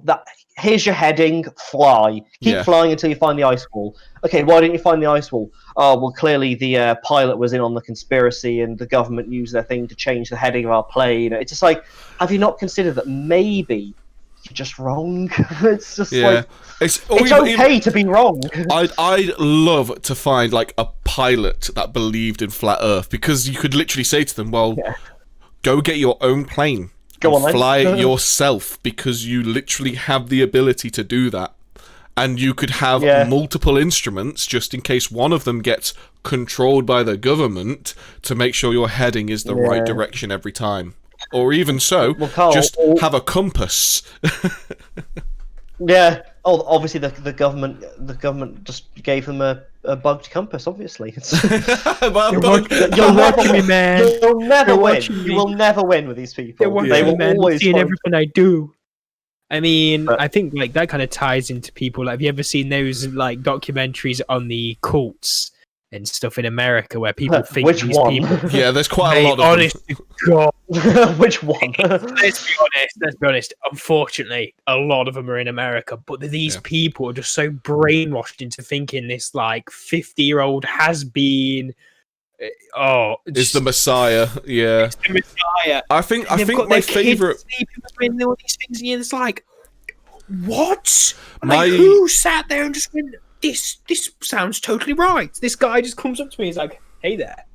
here's your heading, fly. Keep flying until you find the ice wall. Okay, why didn't you find the ice wall? Oh, well, clearly the pilot was in on the conspiracy, and the government used their thing to change the heading of our plane. It's just like, have you not considered that maybe you're just wrong? It's just like... It's okay to be wrong. I'd love to find like a pilot that believed in flat Earth, because you could literally say to them, well, go get your own plane. Fly it yourself, because you literally have the ability to do that. And you could have multiple instruments just in case one of them gets controlled by the government to make sure your heading is the right direction every time. Or even so, just have a compass. Yeah. Oh, obviously the government just gave them a bugged compass. Obviously, you'll watch me, man. You'll never win. You will never win with these people. They will always seeing everything I do. I mean, I think like that kind of ties into people. Like, have you ever seen those like documentaries on the cults and stuff in America where people think which these one? people? Yeah, there's quite a lot of honest them. God. Which one? Let's be honest. Unfortunately, a lot of them are in America, but these people are just so brainwashed into thinking this like 50-year-old has been. It's the Messiah. Yeah, it's the Messiah. I think my favorite. Doing all these things, and it's like, what? Who sat there and just went, This sounds totally right. This guy just comes up to me. He's like, "Hey there,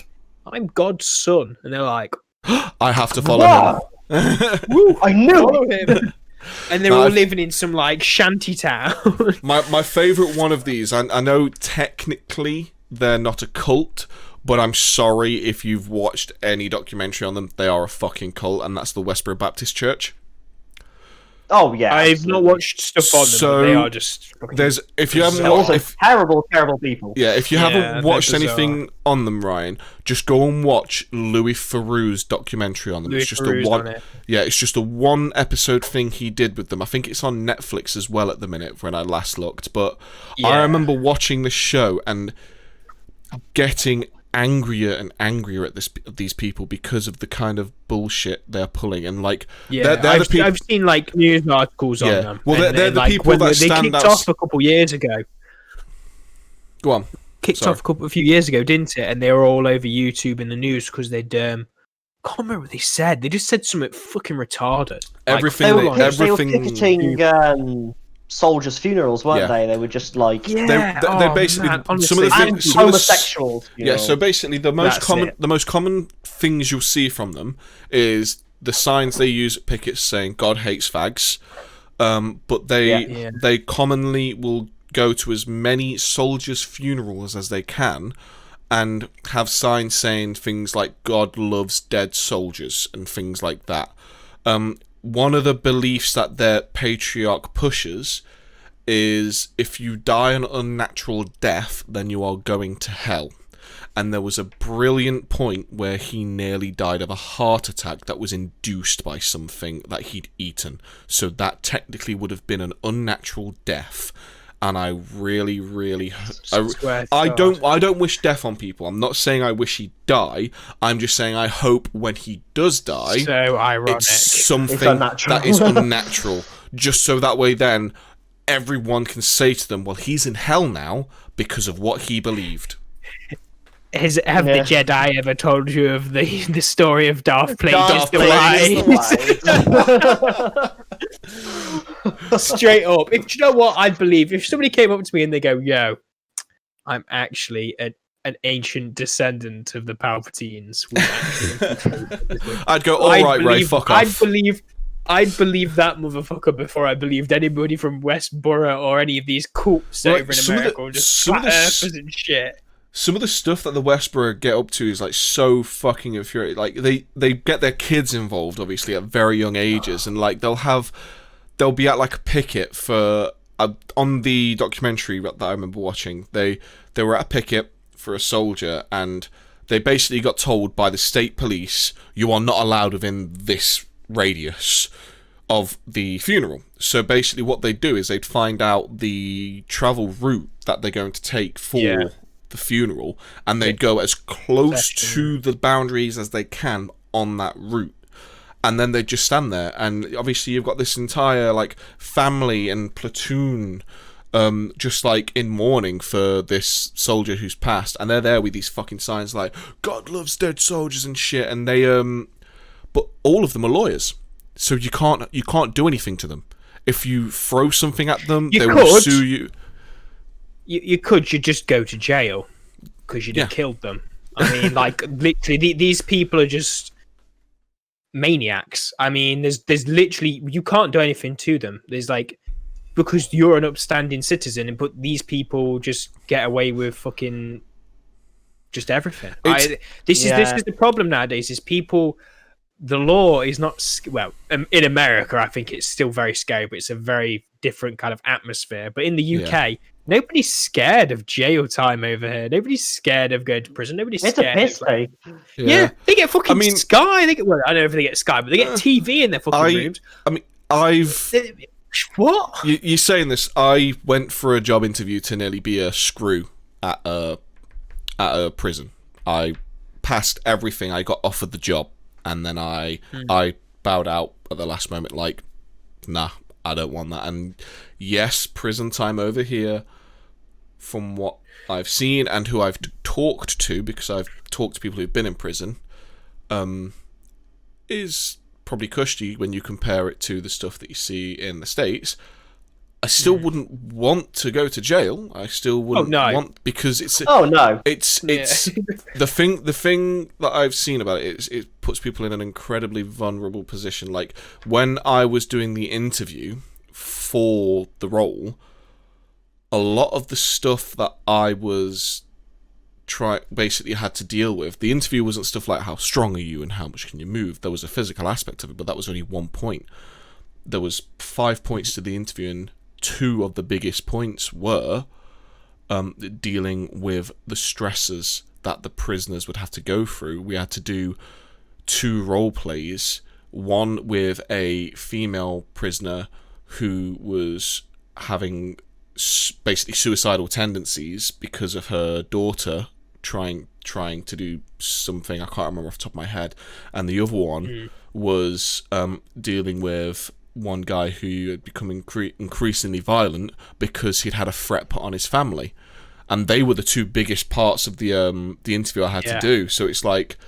I'm God's son," and they're like, "I have to follow him." Woo, I knew him. And they're all living in some like shanty town. my favorite one of these. I know technically they're not a cult, but I'm sorry if you've watched any documentary on them. They are a fucking cult, and that's the Westboro Baptist Church. Oh yeah, I've not watched stuff on them. But they are just. If you haven't watched, terrible people. Yeah, if you haven't watched anything on them, Ryan, just go and watch Louis Theroux's documentary on them. It's just a one. Yeah, it's just a 1 episode thing he did with them. I think it's on Netflix as well at the minute when I last looked. But I remember watching the show and getting angrier and angrier at these people because of the kind of bullshit they're pulling, and like I've seen like news articles on them. Well, they're the people that stand out. They kicked off a couple years ago. Go on. Kicked off a few years ago, didn't it? And they were all over YouTube in the news because they'd can't remember what they said. They just said something fucking retarded. Everything. They were picketing soldiers' funerals, weren't they? They were just like they're basically some of the things homosexuals. Yeah, so basically the most common things you'll see from them is the signs they use at pickets saying "God hates fags," but they commonly will go to as many soldiers' funerals as they can and have signs saying things like "God loves dead soldiers" and things like that. One of the beliefs that their patriarch pushes is if you die an unnatural death, then you are going to hell. And there was a brilliant point where he nearly died of a heart attack that was induced by something that he'd eaten. So that technically would have been an unnatural death. And I really, really, I don't wish death on people. I'm not saying I wish he'd die. I'm just saying I hope when he does die, so ironic. It's something that is unnatural. Just so that way then everyone can say to them, well, he's in hell now because of what he believed. Have the Jedi ever told you of the story of Darth Plagueis the Wise? Straight up. If you know what, I'd believe if somebody came up to me and they go, "Yo, I'm actually an ancient descendant of the Palpatines." I'd go, all right, Ray, fuck off. I'd believe that motherfucker before I believed anybody from Westboro or any of these cults over in America or just flat earthers and shit. Some of the stuff that the Westboro get up to is like so fucking infuriating. Like they get their kids involved, obviously, at very young ages, and like they'll be at like a picket for on the documentary that I remember watching. They were at a picket for a soldier, and they basically got told by the state police, "You are not allowed within this radius of the funeral." So basically what they'd do is they'd find out the travel route that they're going to take for the funeral, and they'd go as close to the boundaries as they can on that route, and then they'd just stand there, and obviously you've got this entire like family and platoon just like in mourning for this soldier who's passed, and they're there with these fucking signs like "God loves dead soldiers" and shit, and they but all of them are lawyers, so you can't do anything to them. If you throw something at them, they will sue you. You could just go to jail because you'd have killed them. I mean, like literally, these people are just maniacs. I mean, there's literally you can't do anything to them. There's like because you're an upstanding citizen, but these people just get away with fucking just everything. This is the problem nowadays. Is people. The law is not in America. I think it's still very scary, but it's a very different kind of atmosphere. But in the UK, nobody's scared of jail time over here. Nobody's scared of going to prison. Nobody's scared. It's a piss take. Yeah, they get fucking Sky. They get I don't know if they get Sky, but they get TV in their fucking rooms. I mean, what? You're saying this? I went for a job interview to nearly be a screw at a prison. I passed everything. I got offered the job. And then I bowed out at the last moment, like, nah, I don't want that. And yes, prison time over here, from what I've seen and who I've talked to, because I've talked to people who've been in prison, is probably cushy when you compare it to the stuff that you see in the States. I still wouldn't want to go to jail. I still wouldn't want, because it's the thing that I've seen about it is it puts people in an incredibly vulnerable position. Like when I was doing the interview for the role, a lot of the stuff that I was basically had to deal with, the interview wasn't stuff like how strong are you and how much can you move. There was a physical aspect of it, but that was only 1 point. There was 5 points to the interview, and 2 of the biggest points were dealing with the stresses that the prisoners would have to go through. We had to do 2 role plays, one with a female prisoner who was having basically suicidal tendencies because of her daughter trying to do something, I can't remember off the top of my head, and the other one was dealing with one guy who had become increasingly violent because he'd had a threat put on his family, and they were the 2 biggest parts of the interview I had to do. So it's like,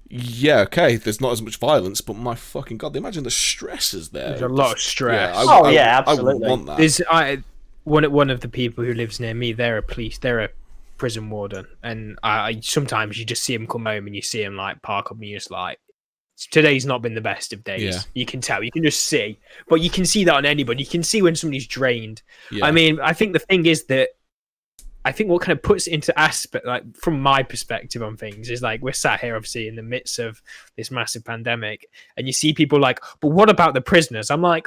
yeah, okay, there's not as much violence, but my fucking god, imagine the stresses there. There's a lot of stress. Yeah, absolutely. I would want that. There's one of the people who lives near me. They're a prison warden, and I sometimes you just see him come home and you see him like park up, and you're just like, today's not been the best of days. Yeah. You can tell. You can just see. But you can see that on anybody. You can see when somebody's drained. Yeah. I mean, I think the thing is that I think what kind of puts it into aspect, like from my perspective on things, is like we're sat here obviously in the midst of this massive pandemic, and you see people like, but what about the prisoners? I'm like,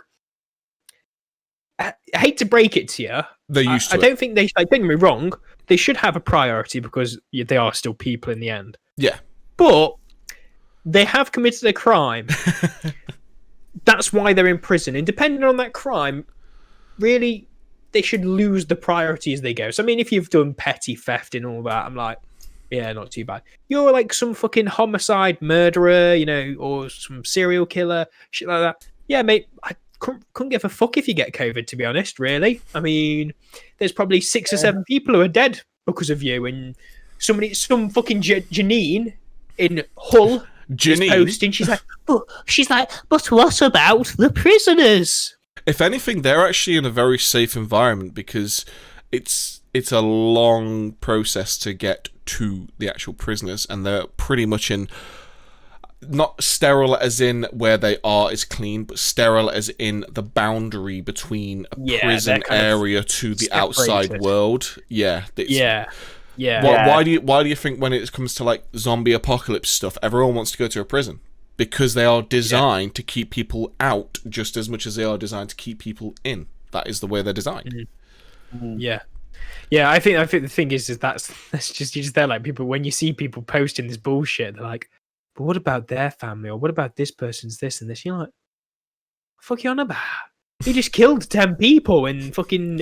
I hate to break it to you. They're used to it. I don't think they, like, don't get me wrong, they should have a priority because they are still people in the end. Yeah. But they have committed a crime. That's why they're in prison. And depending on that crime, really, they should lose the priority as they go. So, I mean, if you've done petty theft and all that, I'm like, yeah, not too bad. You're like some fucking homicide murderer, you know, or some serial killer, shit like that. Yeah, mate, I couldn't give a fuck if you get COVID, to be honest, really. I mean, there's probably 6 or 7 people who are dead because of you, and some fucking Janine in Hull is posting. She's like, but what about the prisoners? If anything, they're actually in a very safe environment because it's a long process to get to the actual prisoners, and they're pretty much in, not sterile as in where they are is clean, but sterile as in the boundary between a prison area to the outside world. Yeah. Why do you think when it comes to like zombie apocalypse stuff, everyone wants to go to a prison? Because they are designed to keep people out just as much as they are designed to keep people in. That is the way they're designed. Yeah. Yeah, I think the thing is that's just there, like, people, when you see people posting this bullshit, they're like, but what about their family, or what about this person's this and this? You're like, what the fuck you on about? He just killed 10 people and fucking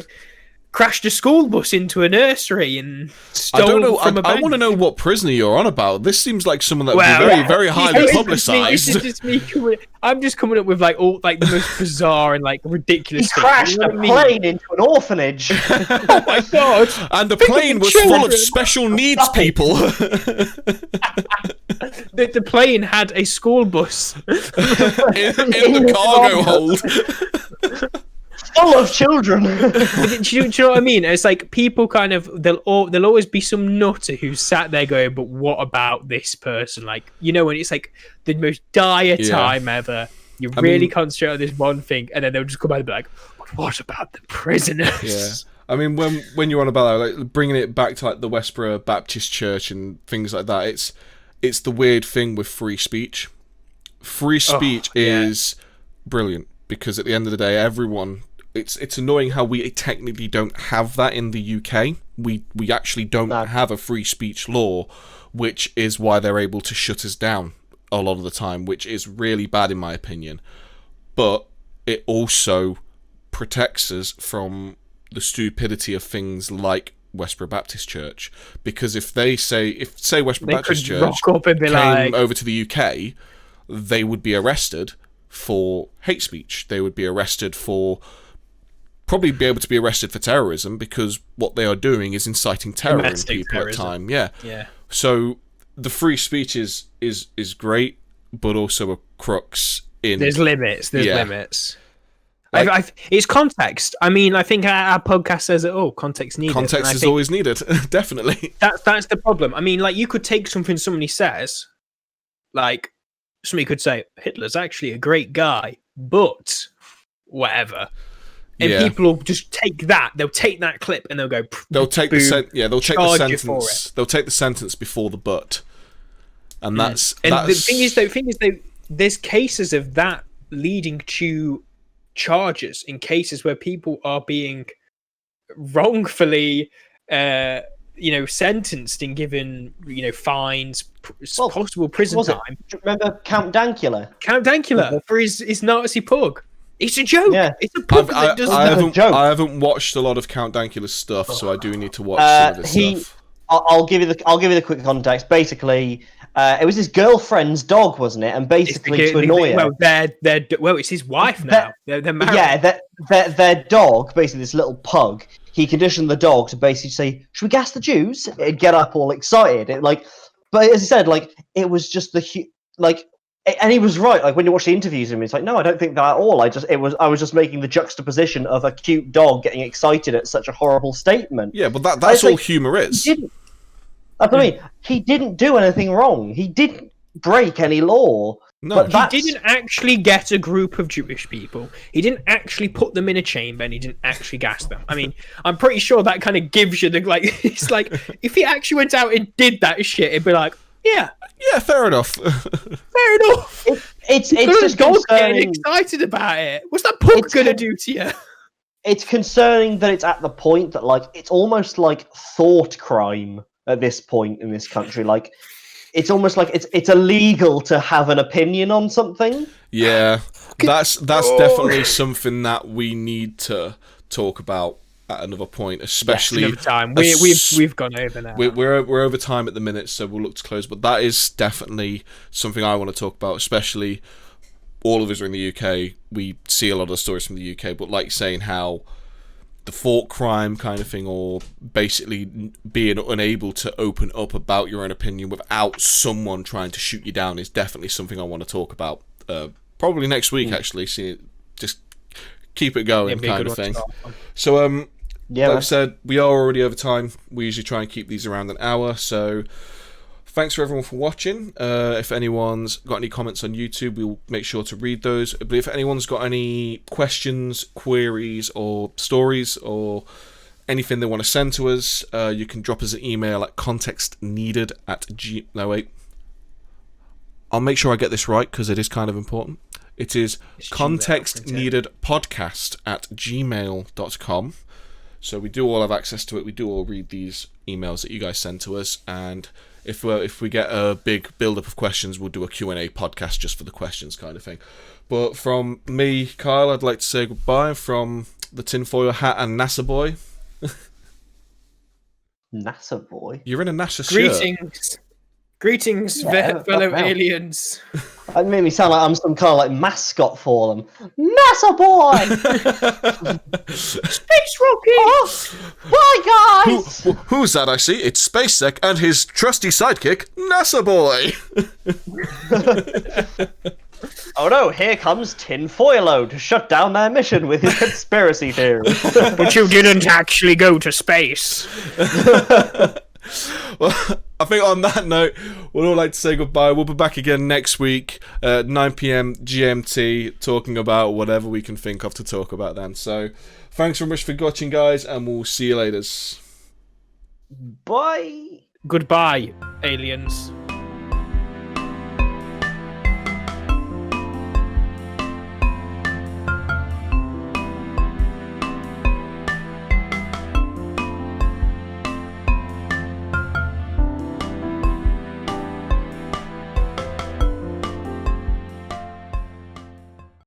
crashed a school bus into a nursery and stole from a bank. I want to know what prisoner you're on about. This seems like someone that would be very, very highly publicised. I'm just coming up with like all like the most bizarre and like ridiculous. He crashed a plane into an orphanage. Oh my god! And the plane was full of special needs people. The plane had a school bus in the cargo hold. Full of children. Do you know what I mean? It's like people kind of there'll always be some nutter who's sat there going, but what about this person? Like, you know, when it's like the most dire time ever, you really concentrate on this one thing, and then they'll just come out and be like, but what about the prisoners? Yeah. I mean, when you're on about that, like bringing it back to like the Westboro Baptist Church and things like that, it's the weird thing with free speech. Free speech is brilliant because at the end of the day, everyone. It's annoying how we technically don't have that in the UK. We actually don't have a free speech law, which is why they're able to shut us down a lot of the time, which is really bad in my opinion. But it also protects us from the stupidity of things like Westboro Baptist Church, because if Westboro Baptist Church came over to the UK, they would be arrested for hate speech. They would be arrested for probably be able to be arrested for terrorism, because what they are doing is inciting terror in people at time. Yeah. So the free speech is great, but also a crux in. There's limits. Limits. Like, it's context. I mean, I think our podcast says it all. Context needed. Context is always needed. Definitely. That's the problem. I mean, like, you could take something somebody says, like somebody could say Hitler's actually a great guy, but whatever. And people will just take that. They'll take that clip and they'll go. They'll take the sentence. They'll take the sentence before the but. And that's. The thing is though, there's cases of that leading to charges in cases where people are being wrongfully, sentenced and given, fines, possible prison time. Remember Count Dankula? Count Dankula for his Nazi pug. It's a joke. Yeah. It's a pug that doesn't joke. I haven't watched a lot of Count Dankula's stuff, so I do need to watch some of his stuff. I'll give you the quick context. Basically, it was his girlfriend's dog, wasn't it? And basically, to annoy her. Well, it's his wife now. They're married. Yeah, their dog, basically this little pug. He conditioned the dog to basically say, "Should we gas the Jews?" It'd get up all excited. But as he said, it was just and he was right. Like when you watch the interviews with him, it's like, no, I don't think that at all. I was just making the juxtaposition of a cute dog getting excited at such a horrible statement. Yeah, but that's all humour is. That's what I mean. He didn't do anything wrong. He didn't break any law. No, he didn't actually get a group of Jewish people. He didn't actually put them in a chamber, and he didn't actually gas them. I mean, I'm pretty sure that kind of gives you it's like if he actually went out and did that shit, it'd be like, yeah, fair enough. Fair enough. It's just concerning. Getting excited about it. What's that pug gonna do to you? It's concerning that it's at the point that it's almost like thought crime at this point in this country. It's almost like it's illegal to have an opinion on something. Yeah, that's definitely something that we need to talk about at another point, especially another time. We've gone over now. We're over time at the minute, so we'll look to close. But that is definitely something I want to talk about, especially all of us are in the UK. We see a lot of stories from the UK, but like saying how the thought crime kind of thing, or basically being unable to open up about your own opinion without someone trying to shoot you down is definitely something I want to talk about. Probably next week, actually. See, just keep it going, kind of thing. So, like I said, we are already over time. We usually try and keep these around an hour, so thanks for everyone for watching. If anyone's got any comments on YouTube, we'll make sure to read those. But if anyone's got any questions, queries, or stories, or anything they want to send to us, you can drop us an email at contextneeded@. I'll make sure I get this right because it is kind of important. It is contextneededpodcast@gmail.com. So we do all have access to it. We do all read these emails that you guys send to us, and if we get a big build-up of questions, we'll do a Q&A podcast just for the questions kind of thing. But from me, Kyle, I'd like to say goodbye. From the tinfoil hat and NASA boy. NASA boy? You're in a NASA shirt. Greetings, fellow aliens. That made me sound like I'm some kind of like mascot for them. NASA boy! Space rocket! Oh, bye, guys! Who's that I see? It's SpaceX and his trusty sidekick, NASA boy! Oh no, here comes Tinfoilo to shut down their mission with his conspiracy theory. But you didn't actually go to space. Well, I think on that note, we'd all like to say goodbye. We'll be back again next week at 9 PM GMT, talking about whatever we can think of to talk about then. So, thanks very much for watching, guys, and we'll see you later. Bye! Goodbye, aliens.